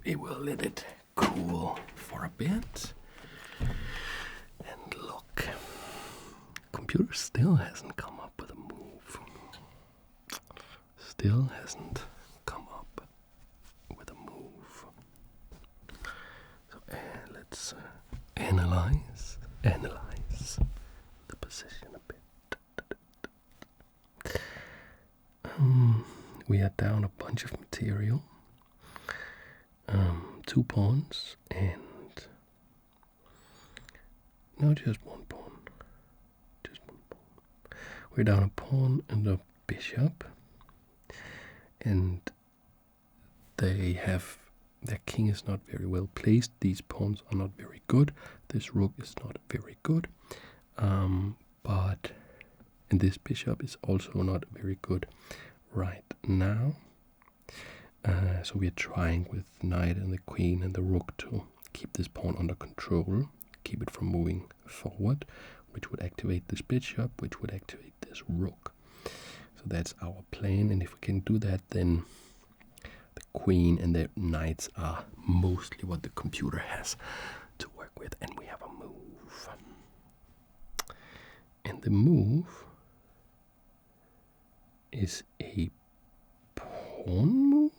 We will let it cool for a bit. And look, computer still hasn't come up with a move. Still hasn't come up with a move. So let's analyze the position a bit. We are down a bunch of material, 2 pawns, and no, just one pawn. We're down a pawn and a bishop, and their king is not very well placed. These pawns are not very good. This rook is not very good, and this bishop is also not very good right now. So we are trying with knight and the queen and the rook to keep this pawn under control, keep it from moving forward, which would activate this bishop, which would activate this rook. So that's our plan, and if we can do that, then the queen and the knights are mostly what the computer has to work with, and we have a move. And the move is a pawn move?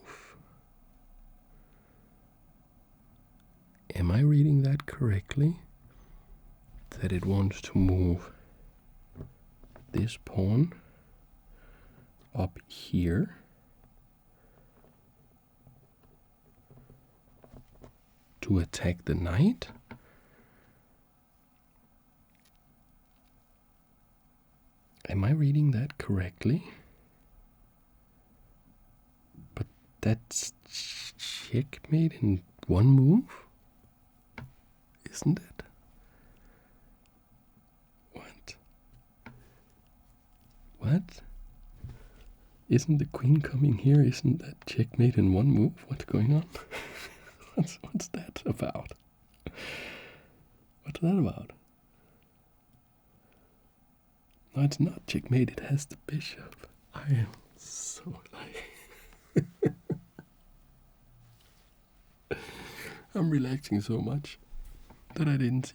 Am I reading that correctly? That it wants to move this pawn up here to attack the knight? Am I reading that correctly? But that's checkmate in one move, isn't it? What? Isn't the queen coming here? Isn't that checkmate in one move? What's going on? What's that about? What's that about? No, it's not checkmate. It has the bishop. I am so like... I'm relaxing so much that I didn't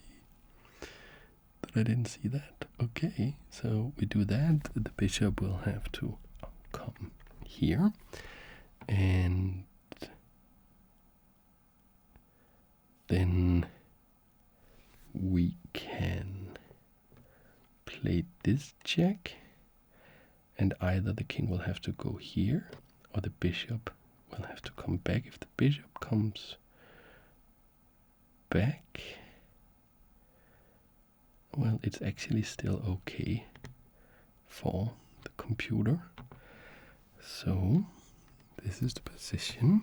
see that. Okay, so we do that. The bishop will have to come here, and then we can play this this check, and either the king will have to go here or the bishop will have to come back. If the bishop comes back, well, it's actually still okay for the computer. So this is the position,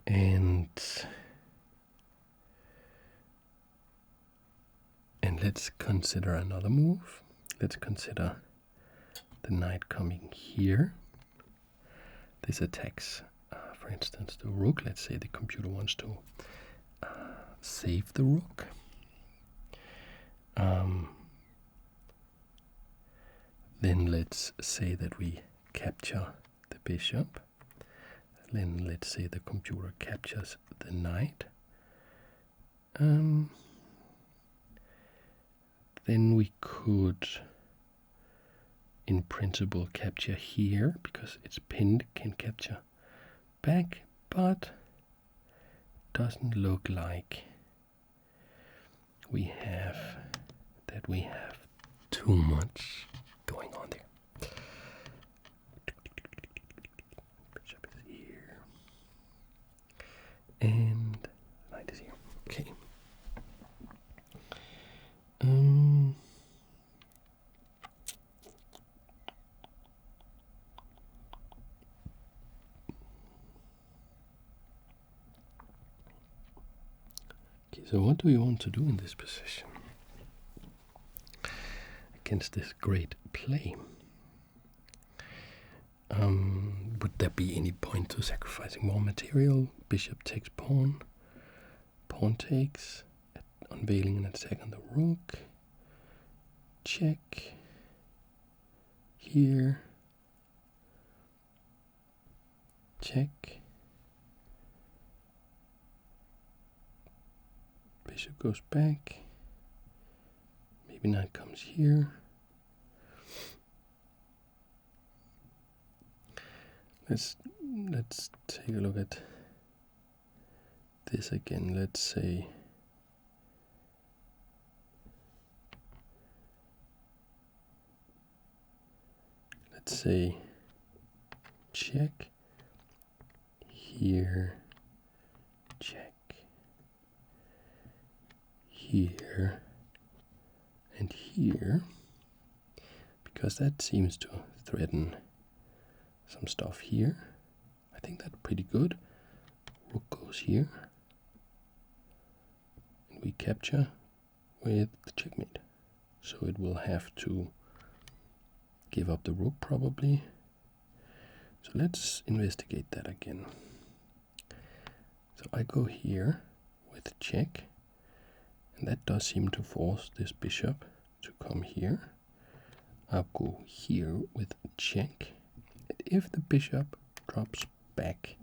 and let's consider another move. Let's consider the knight coming here. This attacks, for instance, the rook. Let's say the computer wants to save the rook. Then let's say that we capture the bishop. Then let's say the computer captures the knight. Then we could, in principle, capture here because it's pinned, can capture back, but doesn't look like we have too much going on there. Bishop is here, and knight is here. Okay. So what do we want to do in this position against this great play? Would there be any point to sacrificing more material? Bishop takes pawn, pawn takes, unveiling an attack on the rook, check, here, check, bishop goes back, maybe knight comes here. Let's take a look at this again. Let's say check, here, check, here, and here, because that seems to threaten some stuff here. I think that's pretty good. Rook goes here, and we capture with the checkmate. So it will have to give up the rook probably. So let's investigate that again. So I go here with check, and that does seem to force this bishop to come here. I'll go here with check. And if the bishop drops back,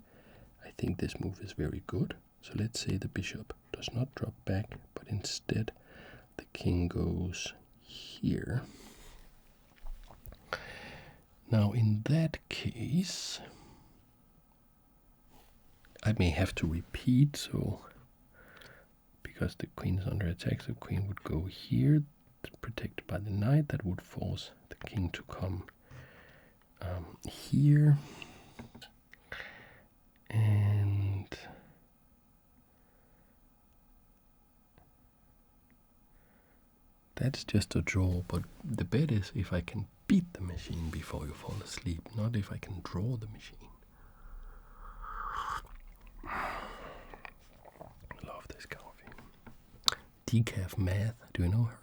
I think this move is very good. So let's say the bishop does not drop back, but instead the king goes here. Now in that case, I may have to repeat, so because the queen is under attack, the queen would go here, protected by the knight. That would force the king to come here, and that's just a draw, but the bet is if I can beat the machine before you fall asleep, not if I can draw the machine. Love this coffee. Decaf Math, do you know her?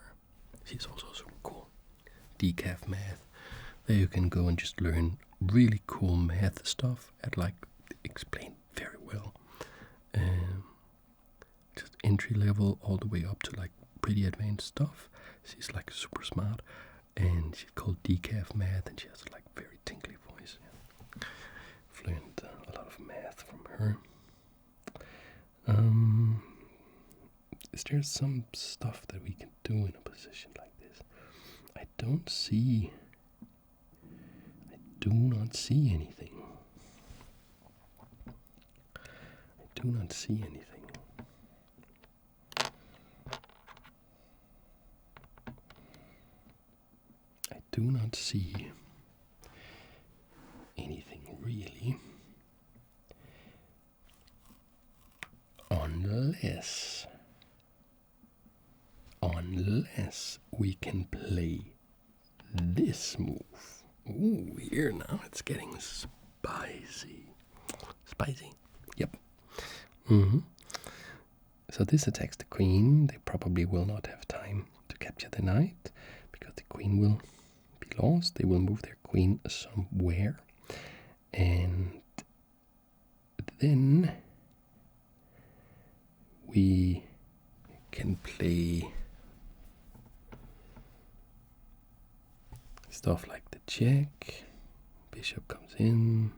She's also super cool. Decaf Math. There you can go and just learn really cool math stuff at like explained very well. Just entry level all the way up to like pretty advanced stuff. She's like super smart, and she's called Decaf Math, and she has like very tinkly voice. Yeah. Learned a lot of math from her. Is there some stuff that we can do in a position like this? I do not see anything. I do not see anything. do not see anything really. Unless we can play this move. Ooh, here now it's getting spicy. Spicy. Yep. So this attacks the queen. They probably will not have time to capture the knight because the queen will be lost. They will move their queen somewhere. And then we can play stuff like the check. Bishop comes in.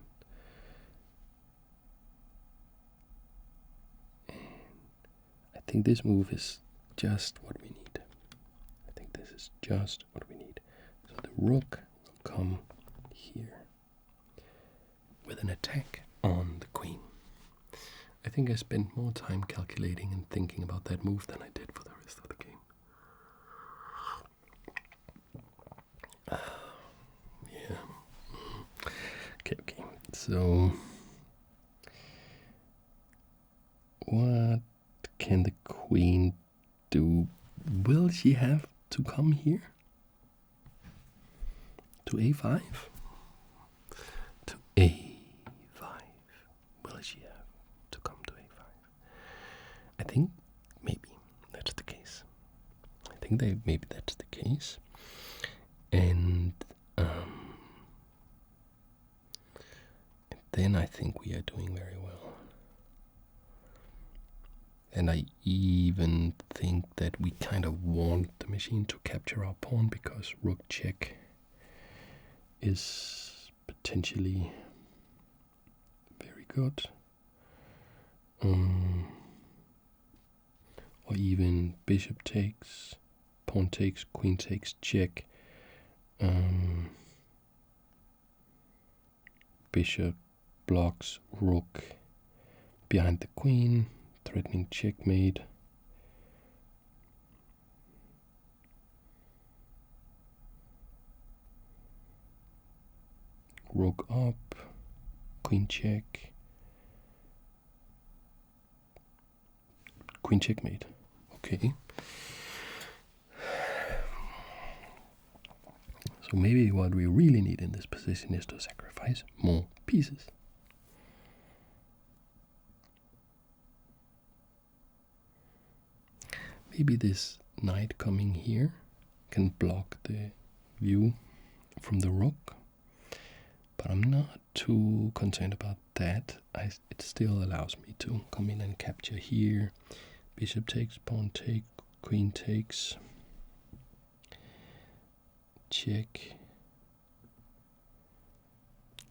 And I think this move is just what we need. I think this is just what we need. So the rook will come here with an attack on the queen. I think I spent more time calculating and thinking about that move than I did for the rest of the game. Yeah. Okay. So, what can the queen do? Will she have to come here? To a5? To a5. Will she have to come to a5? I think maybe that's the case. Maybe that's the case. And then I think we are doing very well. And I even think that we kind of want the machine to capture our pawn because rook check is potentially very good. Or even bishop takes, pawn takes, queen takes, check. Bishop blocks rook behind the queen, threatening checkmate. Rook up, queen check, queen checkmate. Okay. So maybe what we really need in this position is to sacrifice more pieces. Maybe this knight coming here can block the view from the rook, but I'm not too concerned about that. It still allows me to come in and capture here. Bishop takes, pawn takes, queen takes, check.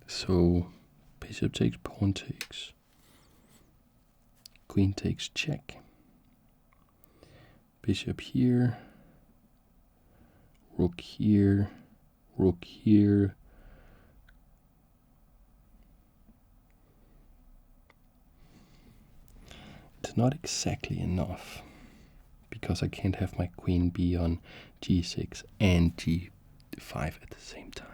So bishop takes, pawn takes, queen takes, check. Bishop here, rook here, rook here. It's not exactly enough because I can't have my queen be on g6 and g5 at the same time.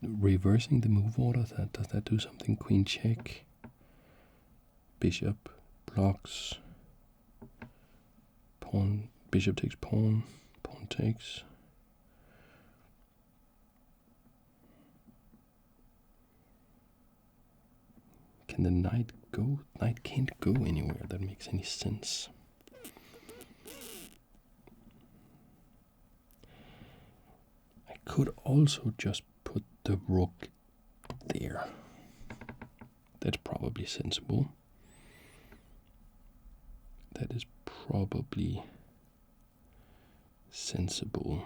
Reversing the move order, does that do something? Queen check, bishop blocks, pawn, bishop takes pawn, pawn takes. Can the knight go? Knight can't go anywhere that makes any sense. I could also just put the rook there. That's probably sensible. That is probably sensible.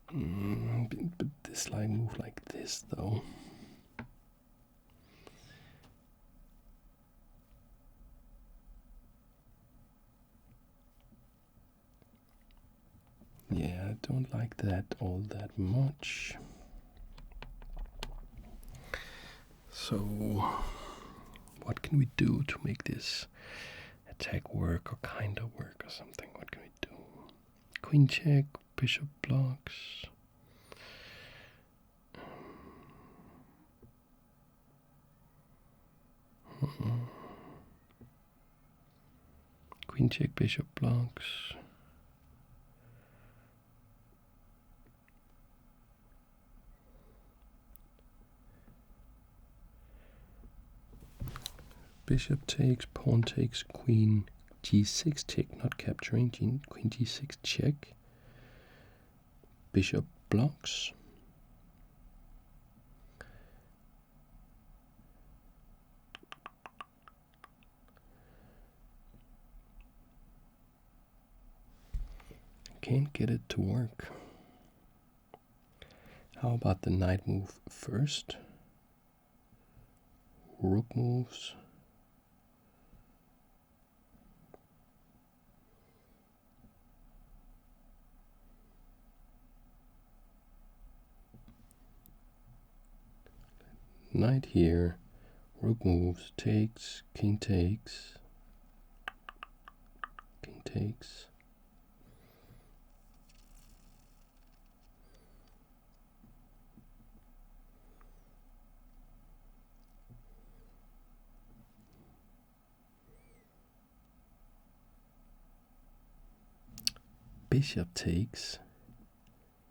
But this line move like this though. Yeah, I don't like that all that much. So what can we do to make this attack work or kind of work or something? What can we do? Queen check, bishop blocks. Queen check, bishop blocks. Bishop takes, pawn takes, queen g6 check, not capturing, queen g6 check. Bishop blocks. Can't get it to work. How about the knight move first? Rook moves. Knight here, rook moves, takes, king takes, king takes. Bishop takes,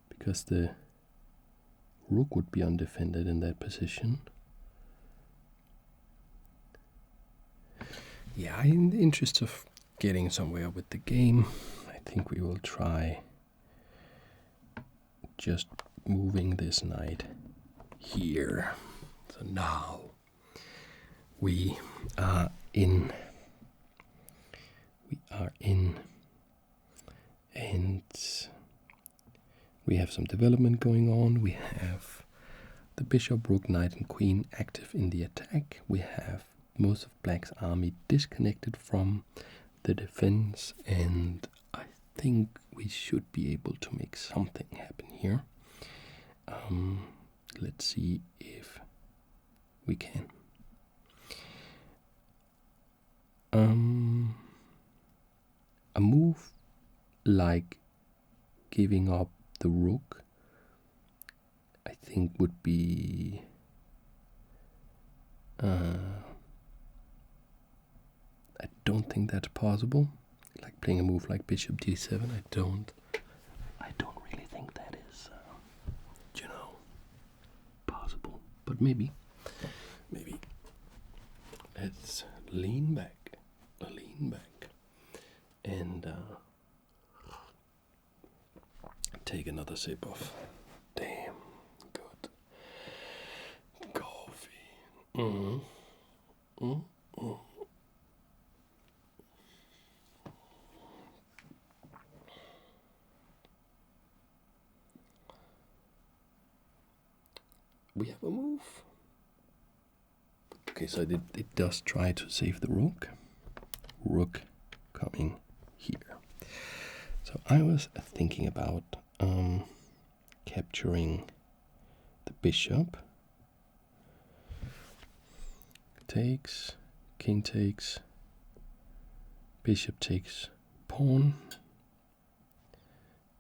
because the rook would be undefended in that position. Yeah, in the interest of getting somewhere with the game, I think we will try just moving this knight here. So now we are in, and we have some development going on. We have the bishop, rook, knight, and queen active in the attack. We have most of Black's army disconnected from the defense, and I think we should be able to make something happen here. Let's see if we can. A move like giving up the rook, I think, would be I don't think that's possible. Like playing a move like bishop d7, I don't really think that is, possible. But maybe. Let's lean back, and take another sip of damn good coffee. We have a move. Okay, so it does try to save the rook. Rook coming here. So I was thinking about capturing the bishop. Takes, king takes, bishop takes pawn,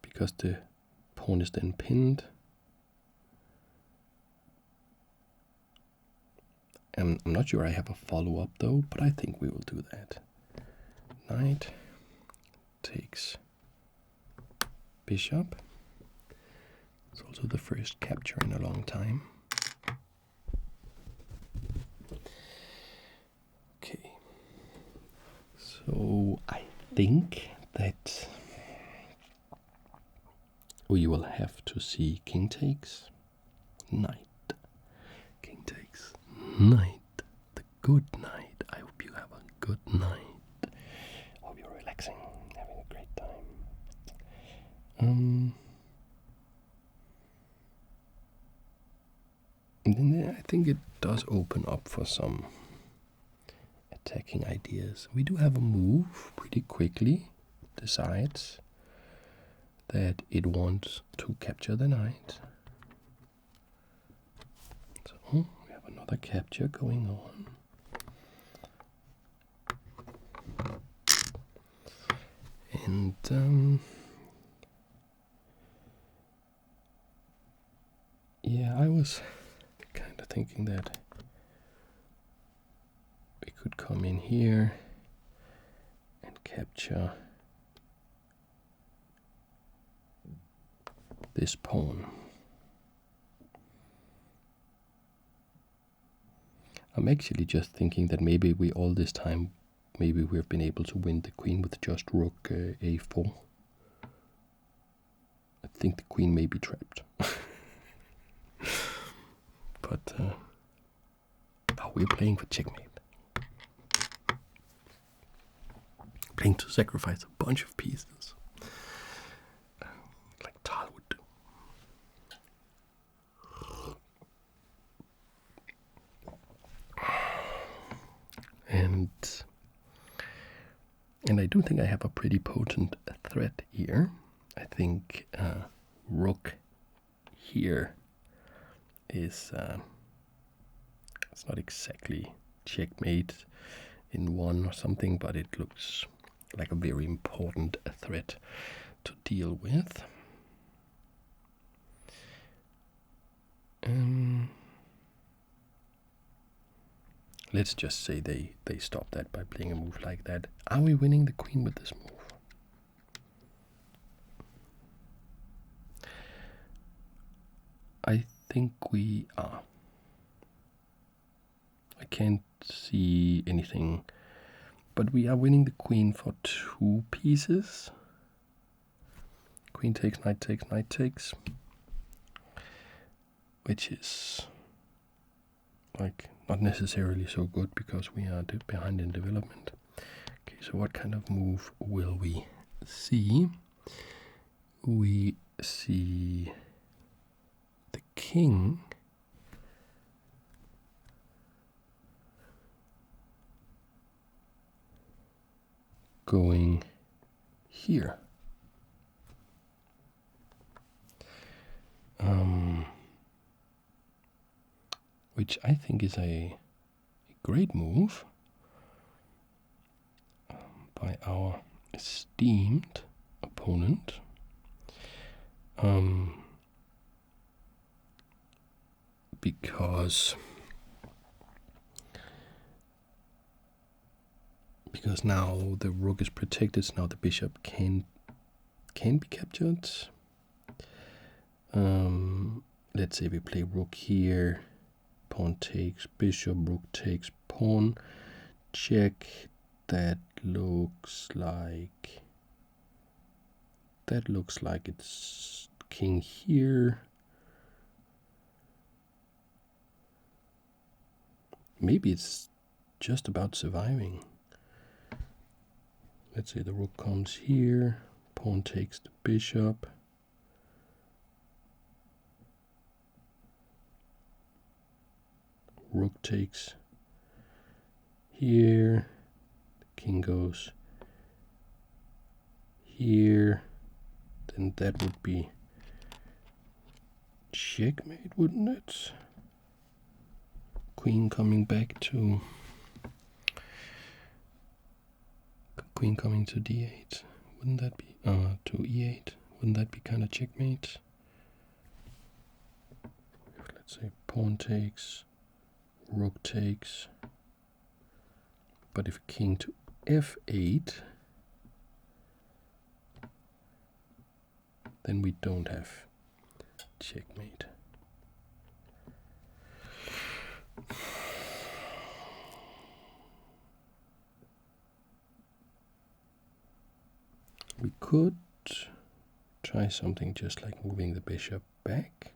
because the pawn is then pinned. I'm not sure I have a follow-up though, but I think we will do that. Knight takes bishop. It's also the first capture in a long time. Okay, so I think that we will have to see king takes, knight, king takes, knight, the good knight. I hope you have a good night. I hope you're relaxing, having a great time. And then I think it does open up for some attacking ideas. We do have a move pretty quickly, decides that it wants to capture the knight. So we have another capture going on. And yeah, I was kind of thinking that we could come in here and capture this pawn. I'm actually just thinking that maybe we all this time, maybe we've been able to win the queen with just rook a4. I think the queen may be trapped. But we're playing for checkmate. Playing to sacrifice a bunch of pieces. Like Tal would do. And I do think I have a pretty potent threat here. I think rook here is it's not exactly checkmate in one or something, but it looks like a very important threat to deal with. Let's just say they stop that by playing a move like that. Are we winning the queen with this move? I think we are. I can't see anything, but we are winning the queen for 2 pieces. Queen takes, knight takes, knight takes, which is like not necessarily so good because we are behind in development. Okay, so what kind of move will we see? We see the king going here. Which I think is a great move by our esteemed opponent. Because now the rook is protected, so now the bishop can be captured. Let's say we play rook here, pawn takes, bishop, rook takes, pawn, check. That looks like it's king here. Maybe it's just about surviving. Let's say the rook comes here, pawn takes the bishop. Rook takes here, the king goes here, then that would be checkmate, wouldn't it? Queen coming back to d8. Wouldn't that be to e8? Wouldn't that be kind of checkmate? Let's say pawn takes, rook takes. But if king to f8, then we don't have checkmate. We could try something just like moving the bishop back,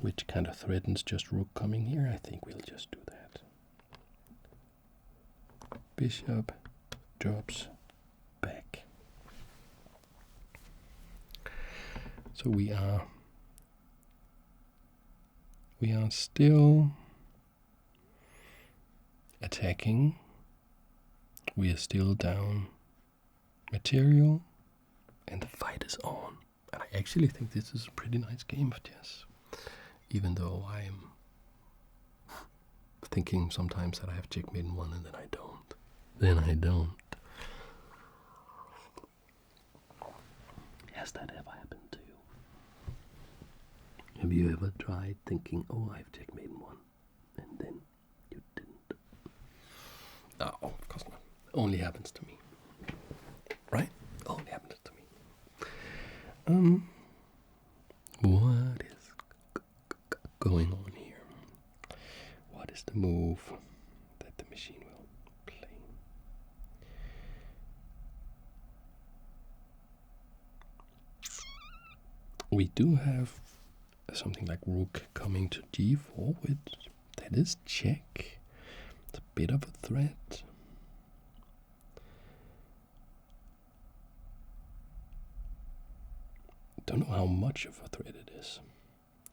which kind of threatens just rook coming here. I think we'll just do that. Bishop drops back. So we are still attacking. We are still down material, and the fight is on. And I actually think this is a pretty nice game of chess, even though I am thinking sometimes that I have checkmate in one and then I don't. then I don't. Has that ever happened to you? Have you ever tried thinking, oh, I've checkmate one, and then you didn't? No, of course not. Only happens to me. Right? Only happens to me. What is going on here? What is the move that the machine will play? We do have something like rook coming to g4 with that is check. It's a bit of a threat. Don't know how much of a threat it is.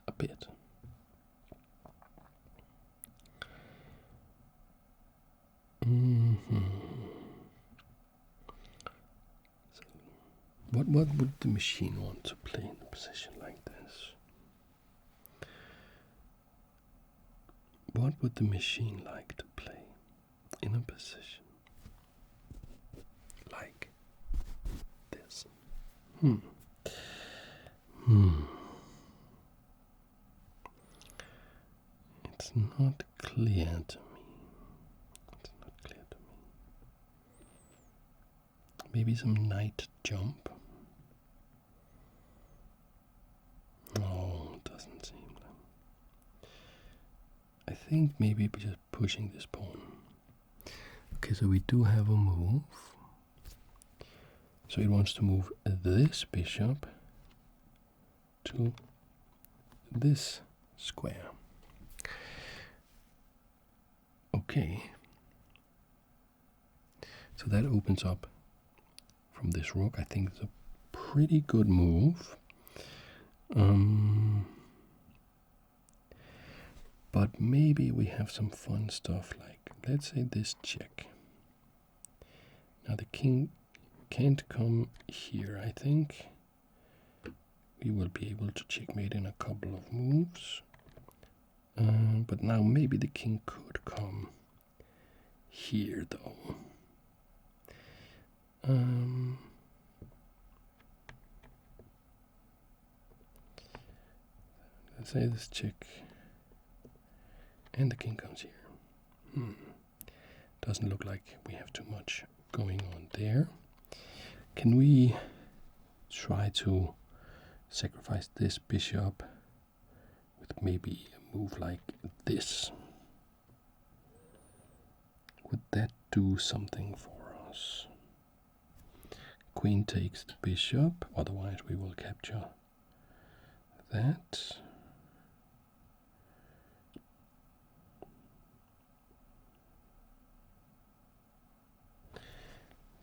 A bit. So what would the machine want to play in a position like this? What would the machine like to play in a position like this? It's not clear to me. It's not clear to me. Maybe some knight jump. No, it doesn't seem that. I think maybe just pushing this pawn. Okay, so we do have a move. So it wants to move this bishop to this square. Okay. So that opens up from this rook. I think it's a pretty good move. But maybe we have some fun stuff like, let's say this check. Now the king can't come here, I think. We will be able to checkmate in a couple of moves. But now maybe the king could come here, though. Let's say this check, and the king comes here. Doesn't look like we have too much going on there. Can we try to sacrifice this bishop with maybe a move like this? Would that do something for us? Queen takes the bishop, otherwise we will capture that.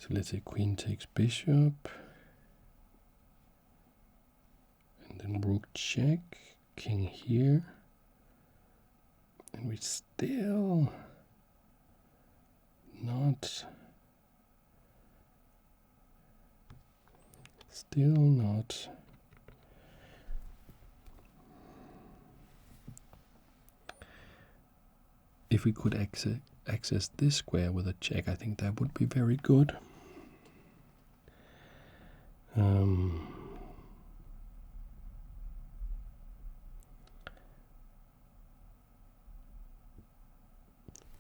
So let's say queen takes bishop, and then rook check, king here, and we still not if we could access this square with a check, I think that would be very good.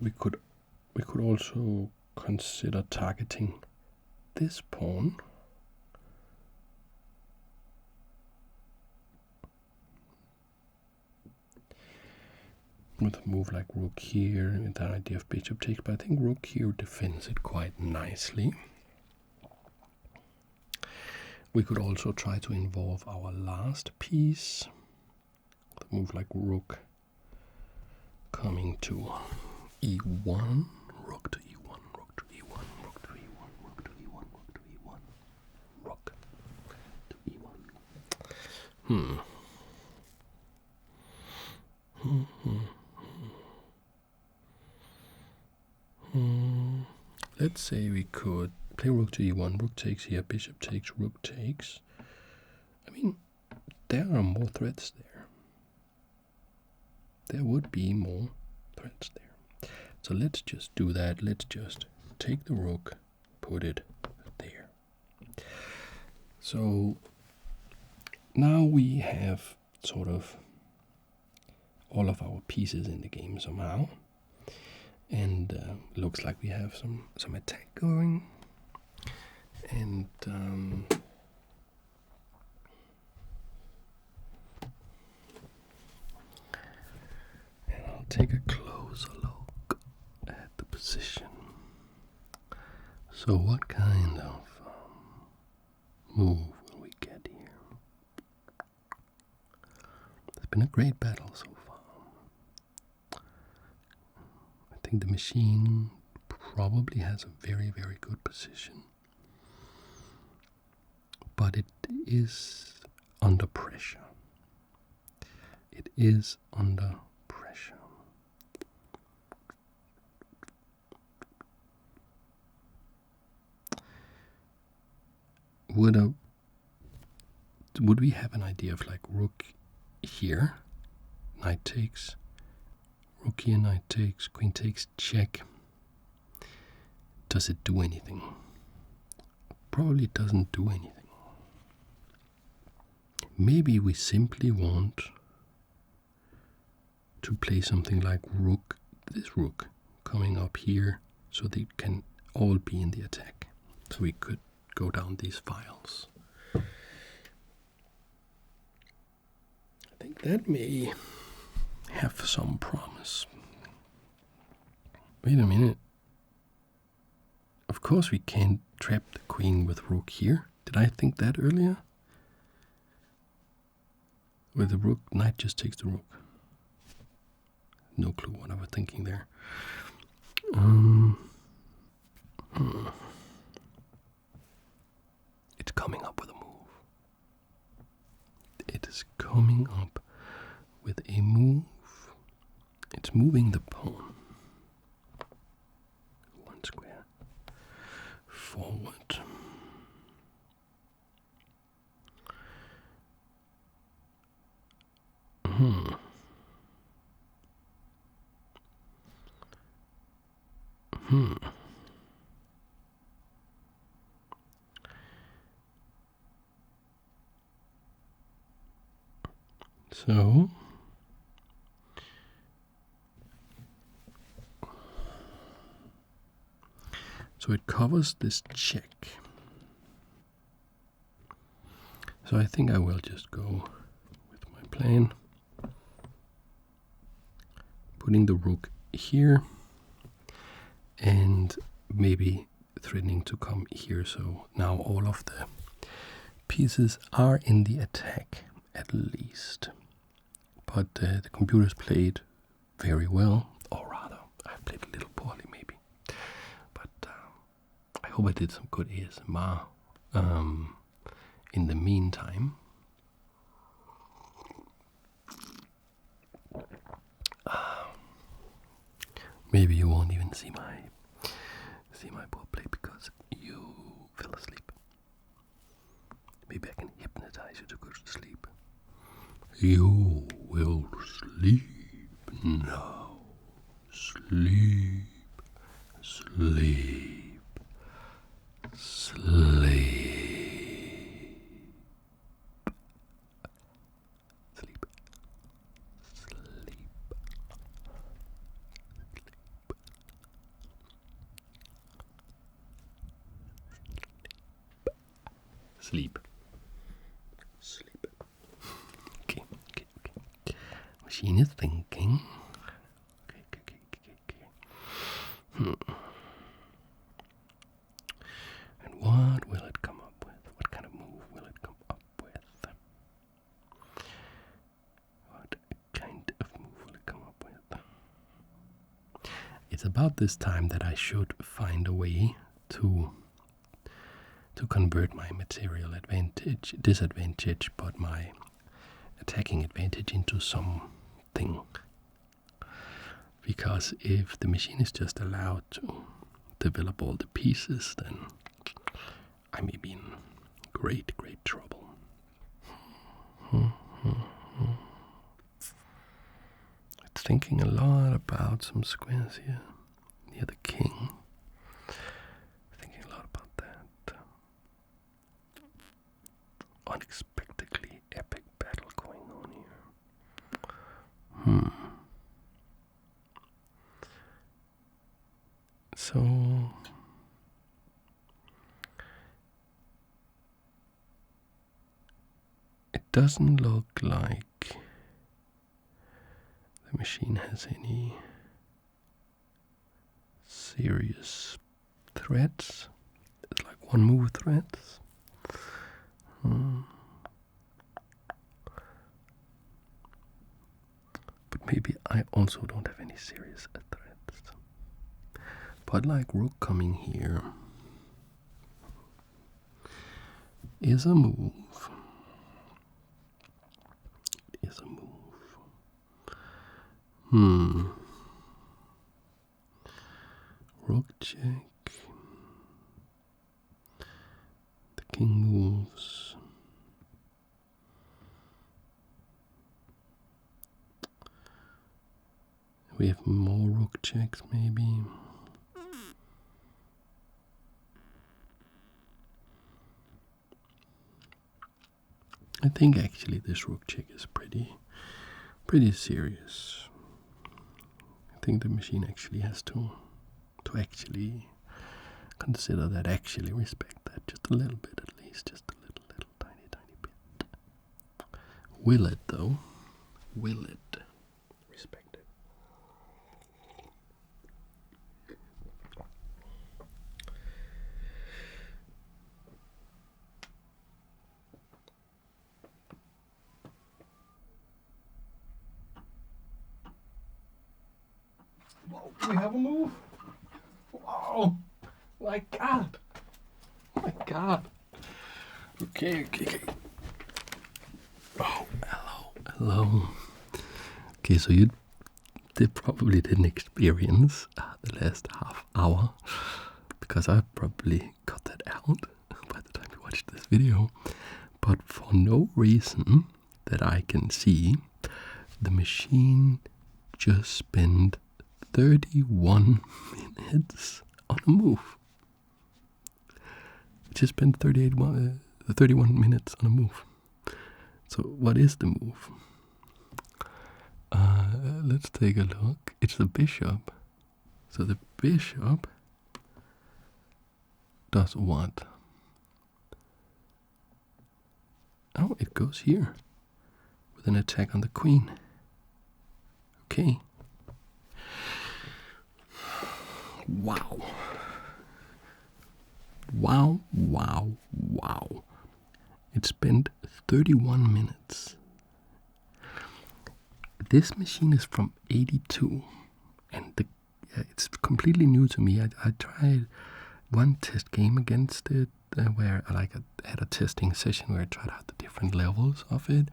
We could also consider targeting this pawn. With a move like rook here, and the idea of bishop takes, but I think rook here defends it quite nicely. We could also try to involve our last piece. With a move like rook coming to e1, rook to e1, rook to e1, rook to e1, rook to e1, rook to e1, rook to e1. Let's say we could play rook to e1, rook takes here, bishop takes, rook takes. I mean, there are more threats there. There would be more threats there. So let's just do that. Let's just take the rook, put it there. So now we have sort of all of our pieces in the game somehow, and looks like we have some attack going, and I'll take a closer look at the position. So what kind of move will we get here? It's been a great battle so far. I think the machine probably has a very, very good position, but it is under pressure. It is under pressure. Would we have an idea of like rook here, knight takes, rook here, knight takes, queen takes, check? Does it do anything? Probably it doesn't do anything. Maybe we simply want to play something like rook, this rook coming up here, so they can all be in the attack. So we could go down these files. I think that may have some promise. Wait a minute. Of course we can't trap the queen with rook here. Did I think that earlier? With the rook, knight just takes the rook. No clue what I was thinking there. It's coming up with a move. It is coming up with a move. It's moving the pawn. One square forward. So it covers this check. So I think I will just go with my plan. Putting the rook here and maybe threatening to come here. So now all of the pieces are in the attack at least. But the computer's played very well, or rather, I played a little poorly maybe. But I hope I did some good ASMR in the meantime. Maybe you won't even see my poor play because you fell asleep. Maybe I can hypnotize you to go to sleep. You will sleep now. Sleep, sleep, sleep. Sleep, sleep. Sleep. Sleep. Okay. Machine is thinking. Okay. And what will it come up with? What kind of move will it come up with? What kind of move will it come up with? It's about this time that I should find a way to convert my material disadvantage, but my attacking advantage into something. Because if the machine is just allowed to develop all the pieces, then I may be in great, great trouble. It's thinking a lot about some squares here near the king. So it doesn't look like the machine has any serious threats. It's like one move threats. But maybe I also don't have any serious threats. But like rook coming here is a move. Is a move. Rook check. The king moves. We have more rook checks, maybe. I think actually this rook check is pretty serious. I think the machine actually has to actually consider that, actually respect that just a little bit at least, just a little tiny bit. Will it though? Will it respect it? Whoa, we have a move. Wow, my God. My God. Okay. Oh, hello. Okay, so they probably didn't experience the last half hour, because I probably cut that out by the time you watched this video. But for no reason that I can see, the machine just spent 31 minutes on a move. It just spent 31 minutes on a move. So what is the move? Let's take a look. It's the bishop. So the bishop does what? Oh, it goes here with an attack on the queen. Okay. Wow. It spent 31 minutes. This machine is from 82, and it's completely new to me. I tried one test game against it where I had a testing session where I tried out the different levels of it,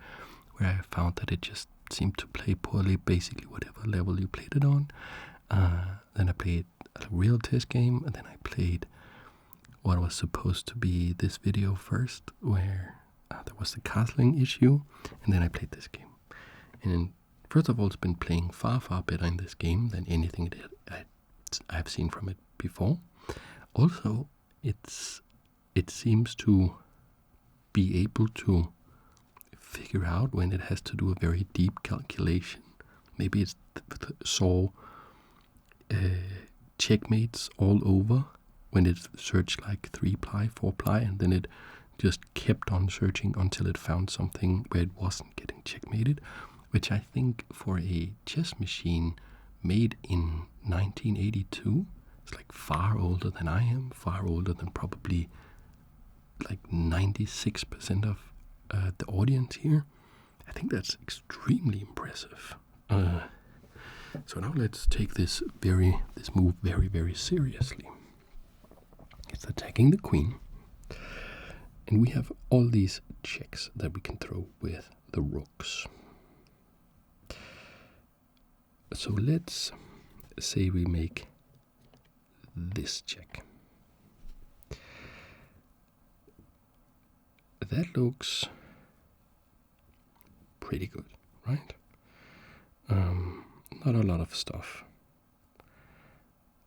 where I found that it just seemed to play poorly, basically whatever level you played it on. Then I played a real test game, and then I played what was supposed to be this video first, where there was the castling issue, and then I played this game. And first of all, it's been playing far better in this game than anything I've seen from it before. Also, it seems to be able to figure out when it has to do a very deep calculation. Maybe it's saw checkmates all over when it searched like 3-ply, 4-ply, and then it just kept on searching until it found something where it wasn't getting checkmated, which I think for a chess machine made in 1982, it's like far older than I am, far older than probably like 96% of the audience here. I think that's extremely impressive. So now let's take this move very seriously. It's attacking the queen, and we have all these checks that we can throw with the rooks. So let's say we make this check. That looks pretty good, right? Not a lot of stuff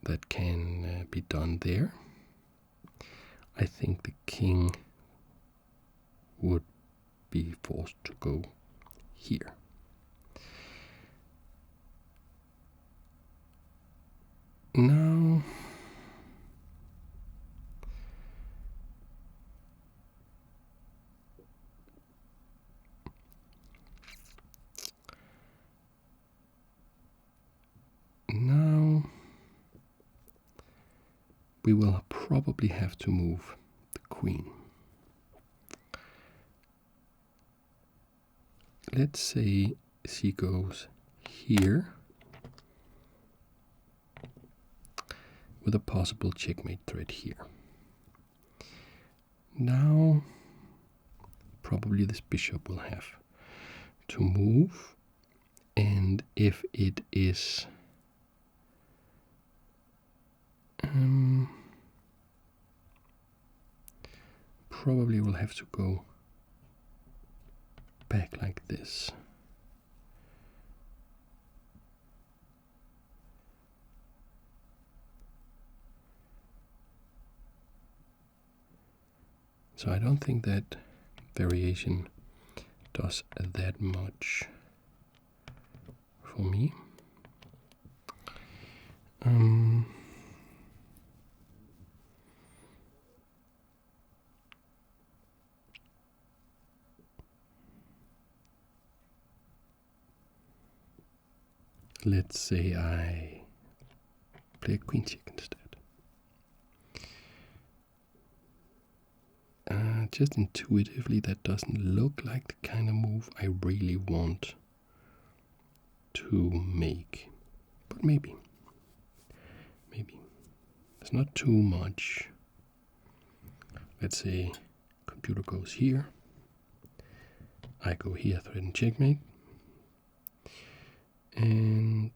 that can be done there. I think the king would be forced to go here. Now, we will probably have to move the queen. Let's say she goes here with a possible checkmate threat here. Now, probably this bishop will have to move, and if it is probably will have to go back like this. So I don't think that variation does that much for me. Let's say I play a queen check instead. Just intuitively, that doesn't look like the kind of move I really want to make. But maybe. It's not too much. Let's say computer goes here. I go here, threaten checkmate. And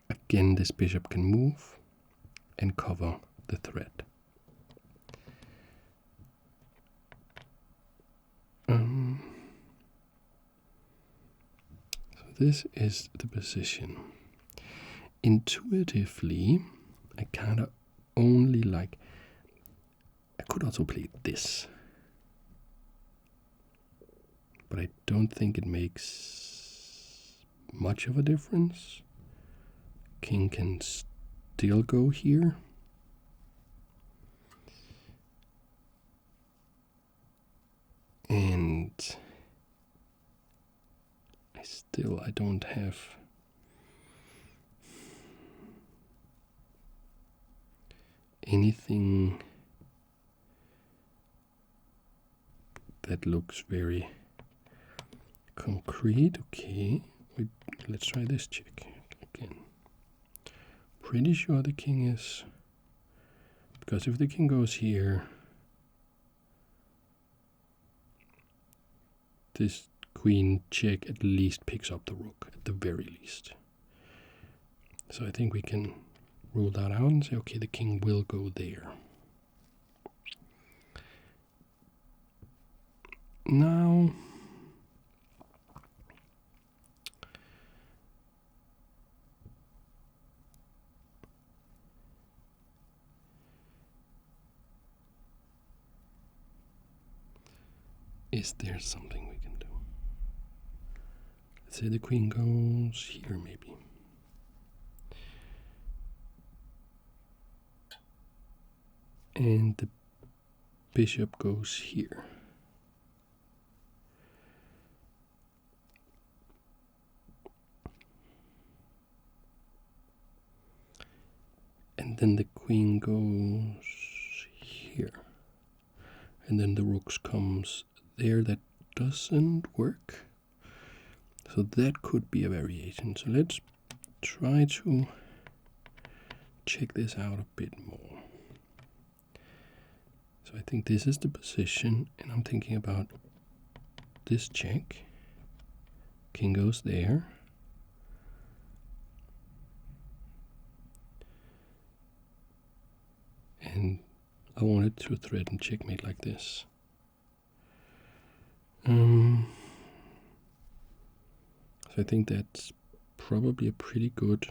again, this bishop can move and cover the threat. So this is the position. Intuitively, I kind of only like, I could also play this, but I don't think it makes much of a difference. King can still go here. And I don't have anything that looks very concrete. Okay, let's try this check again. Pretty sure the king is, because if the king goes here, this queen check at least picks up the rook, at the very least. So I think we can rule that out and say, okay, the king will go there. Now, is there something we can do? Let's say the queen goes here, maybe. And the bishop goes here. And then the queen goes here. And then the rooks comes there. That doesn't work. So that could be a variation. So let's try to check this out a bit more. So I think this is the position, and I'm thinking about this check. King goes there. And I wanted to threaten checkmate like this. So I think that's probably a pretty good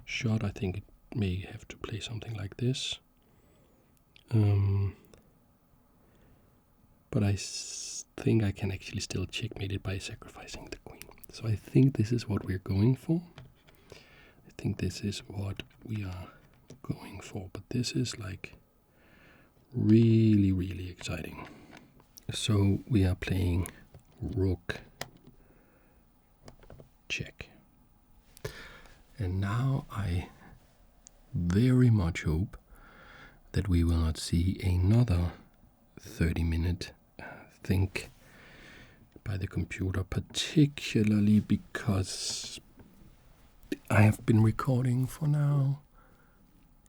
shot. I think it may have to play something like this. But I think I can actually still checkmate it by sacrificing the queen. So I think this is what we're going for. I think this is what we are going for. But this is like really, really exciting. So we are playing rook check. And now I very much hope that we will not see another 30-minute think by the computer, particularly because I have been recording for now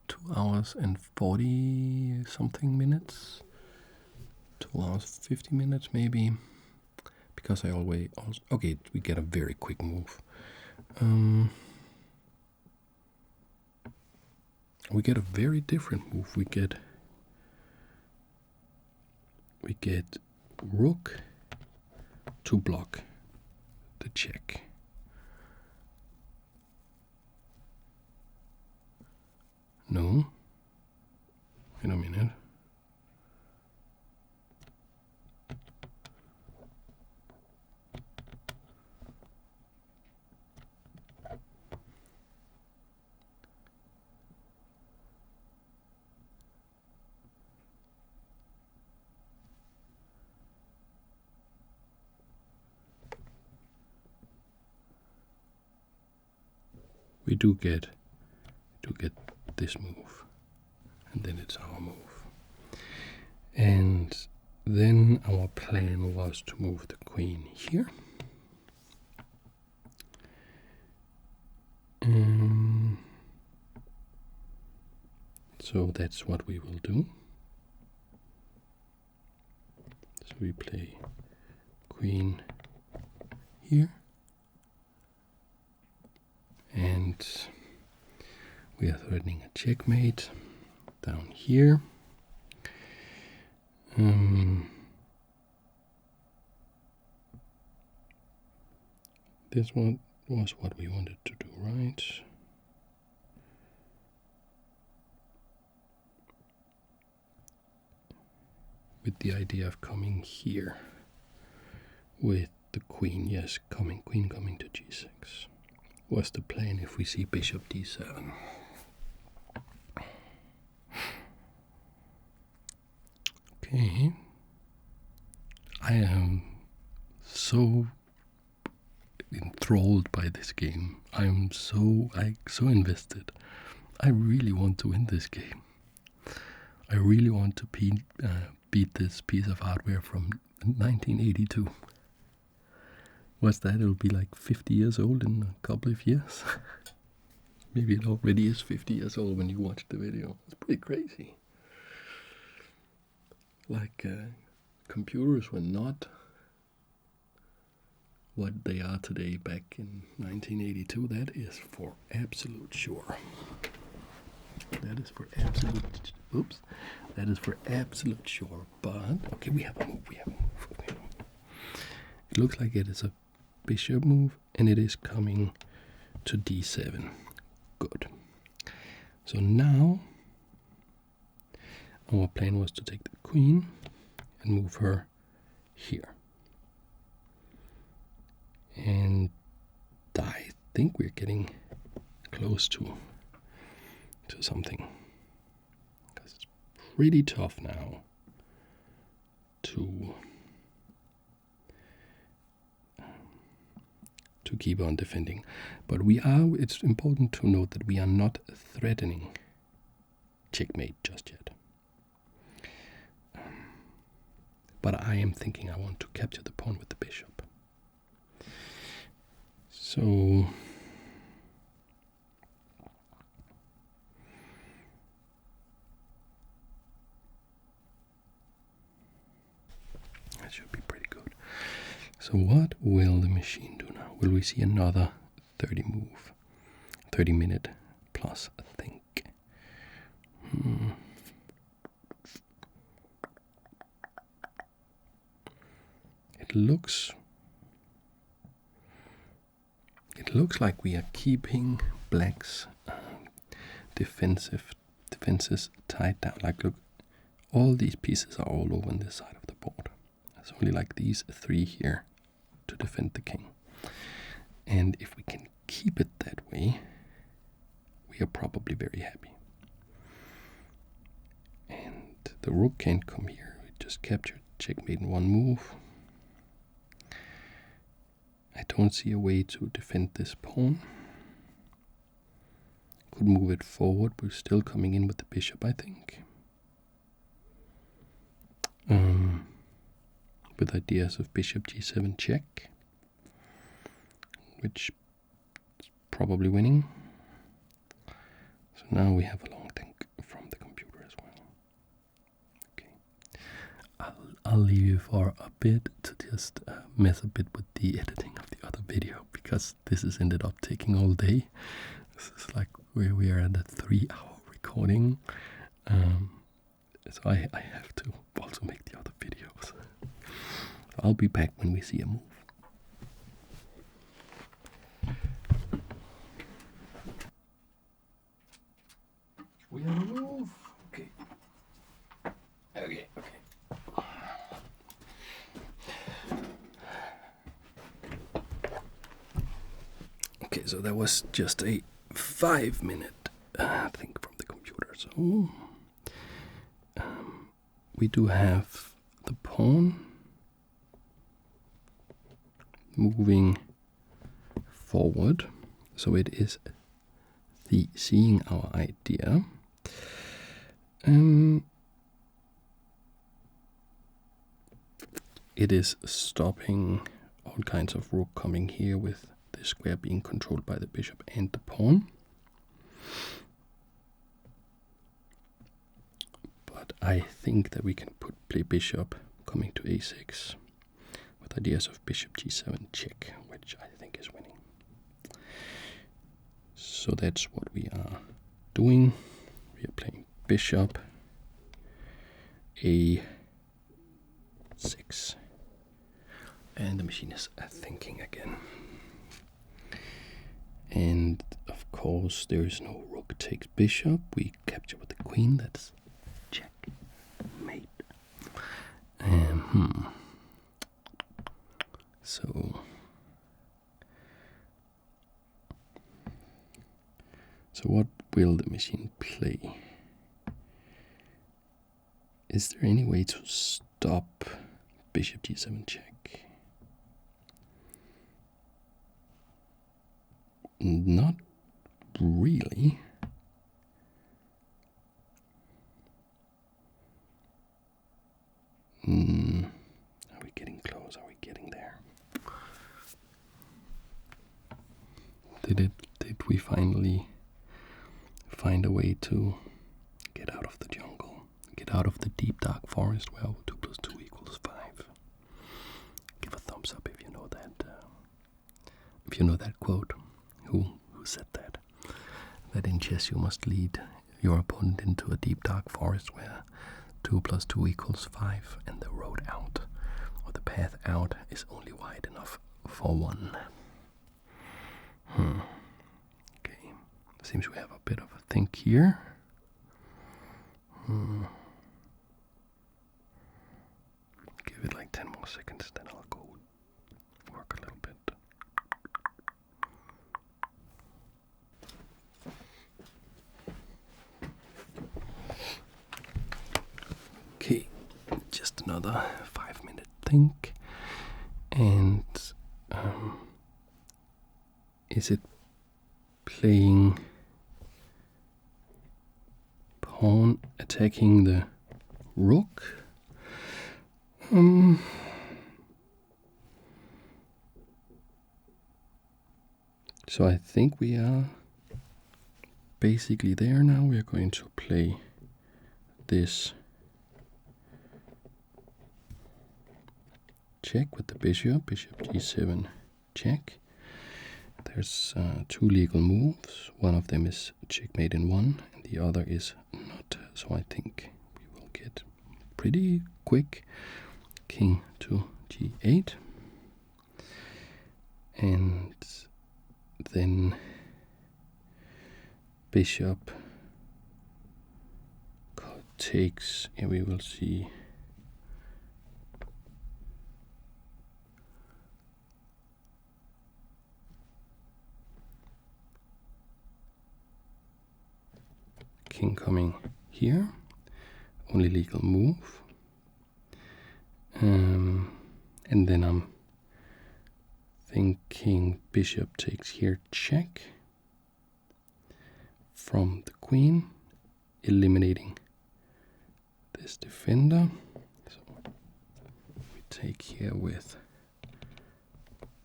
2 hours and 40 something minutes, 2 hours 50 minutes maybe, because I always okay, we get a very quick move. We get a very different move. We get rook to block the check. No. Wait a minute. We do get this move, and then it's our move. And then our plan was to move the queen here. So that's what we will do. So we play queen here. And we are threatening a checkmate down here. This one was what we wanted to do, right? With the idea of coming here with the queen, yes, queen coming to g6. What's the plan if we see bishop d7? Okay. I am so enthralled by this game. I'm so invested. I really want to win this game. I really want to beat this piece of hardware from 1982. What's that? It'll be like 50 years old in a couple of years. Maybe it already is 50 years old when you watch the video. It's pretty crazy. Like computers were not what they are today back in 1982. That is for absolute sure. That is for absolute. Oops. That is for absolute sure. But okay, we have a move. It looks like it is a bishop move, and it is coming to d7. Good. So now our plan was to take the queen and move her here. And I think we're getting close to something, because it's pretty tough now to keep on defending. But it's important to note that we are not threatening checkmate just yet. But I am thinking I want to capture the pawn with the bishop. So that should be pretty good. So what will the machine do now? Will we see another 30 minute plus I think? It looks like we are keeping black's defenses tied down. Like, look, all these pieces are all over on this side of the board. It's only like these 3 here to defend the king. And if we can keep it that way, we are probably very happy. And the rook can't come here. We just captured checkmate in one move. I don't see a way to defend this pawn. could move it forward. We're still coming in with the bishop, I think. With ideas of bishop g7 check, which is probably winning. So now we have a long think from the computer as well. Okay, I'll leave you for a bit to just mess a bit with the editing of the other video, because this has ended up taking all day. This is like where we are at a 3-hour recording. So I have to also make the other videos. I'll be back when we see a move. We have a move. Okay. Okay. Okay, so that was just a 5-minute thing from the computer. So we do have the pawn moving forward, so it is the seeing our idea. It is stopping all kinds of rook coming here, with the square being controlled by the bishop and the pawn. But I think that we can play bishop coming to a6 with ideas of bishop g7 check, which I think is winning. So that's what we are doing. We are playing bishop a6, and the machine is thinking again. And of course there is no rook takes bishop. We capture with the queen. That's checkmate. So what will the machine play? Is there any way to stop bishop g7 check? Not really. Are we getting close? Are we getting there? Did we finally find a way to get out of the jungle, get out of the deep dark forest where 2 + 2 = 5? Give a thumbs up if you know that. If you know that quote, who said that? That in chess you must lead your opponent into a deep dark forest where 2 + 2 = 5, and the road out, or the path out, is only wide enough for one. Okay, seems we have a bit of a think here. Give it like 10 more seconds, then I'll go work a little bit. Okay, just another 5-minute think. And is it playing pawn attacking the rook? So I think we are basically there now. We are going to play this check with the bishop g7 check. There's 2 legal moves. One of them is checkmate in 1, and the other is not. So I think we will get pretty quick king to g8, and then bishop takes, and we will see king coming here, only legal move. And then I'm thinking bishop takes here check, from the queen, eliminating this defender. So we take here with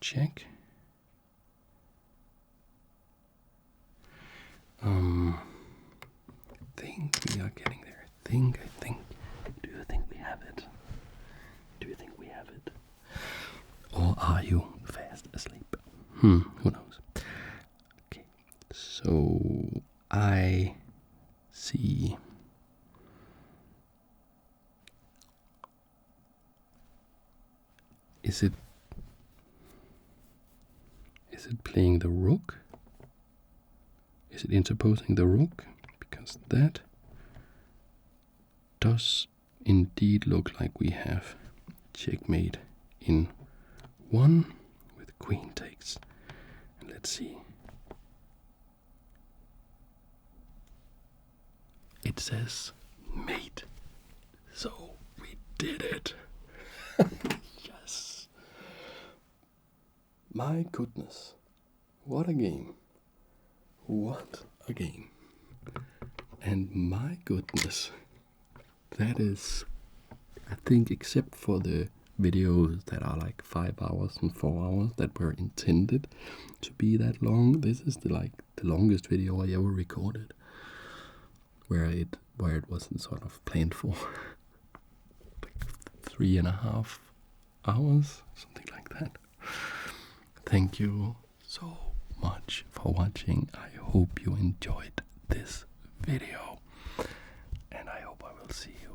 check. Think we are getting there. I think. Do you think we have it? Do you think we have it? Or are you fast asleep? Who knows? Okay, so I see. Is it playing the rook? Is it interposing the rook? Because that does indeed look like we have checkmate in one with queen takes. And let's see. It says mate. So we did it. Yes. My goodness. What a game. What a game. And my goodness. That is, I think, except for the videos that are like 5 hours and 4 hours that were intended to be that long, this is the longest video I ever recorded, where it wasn't sort of planned for like 3.5 hours, something like that. Thank you so much for watching. I hope you enjoyed this video, and I hope I will see you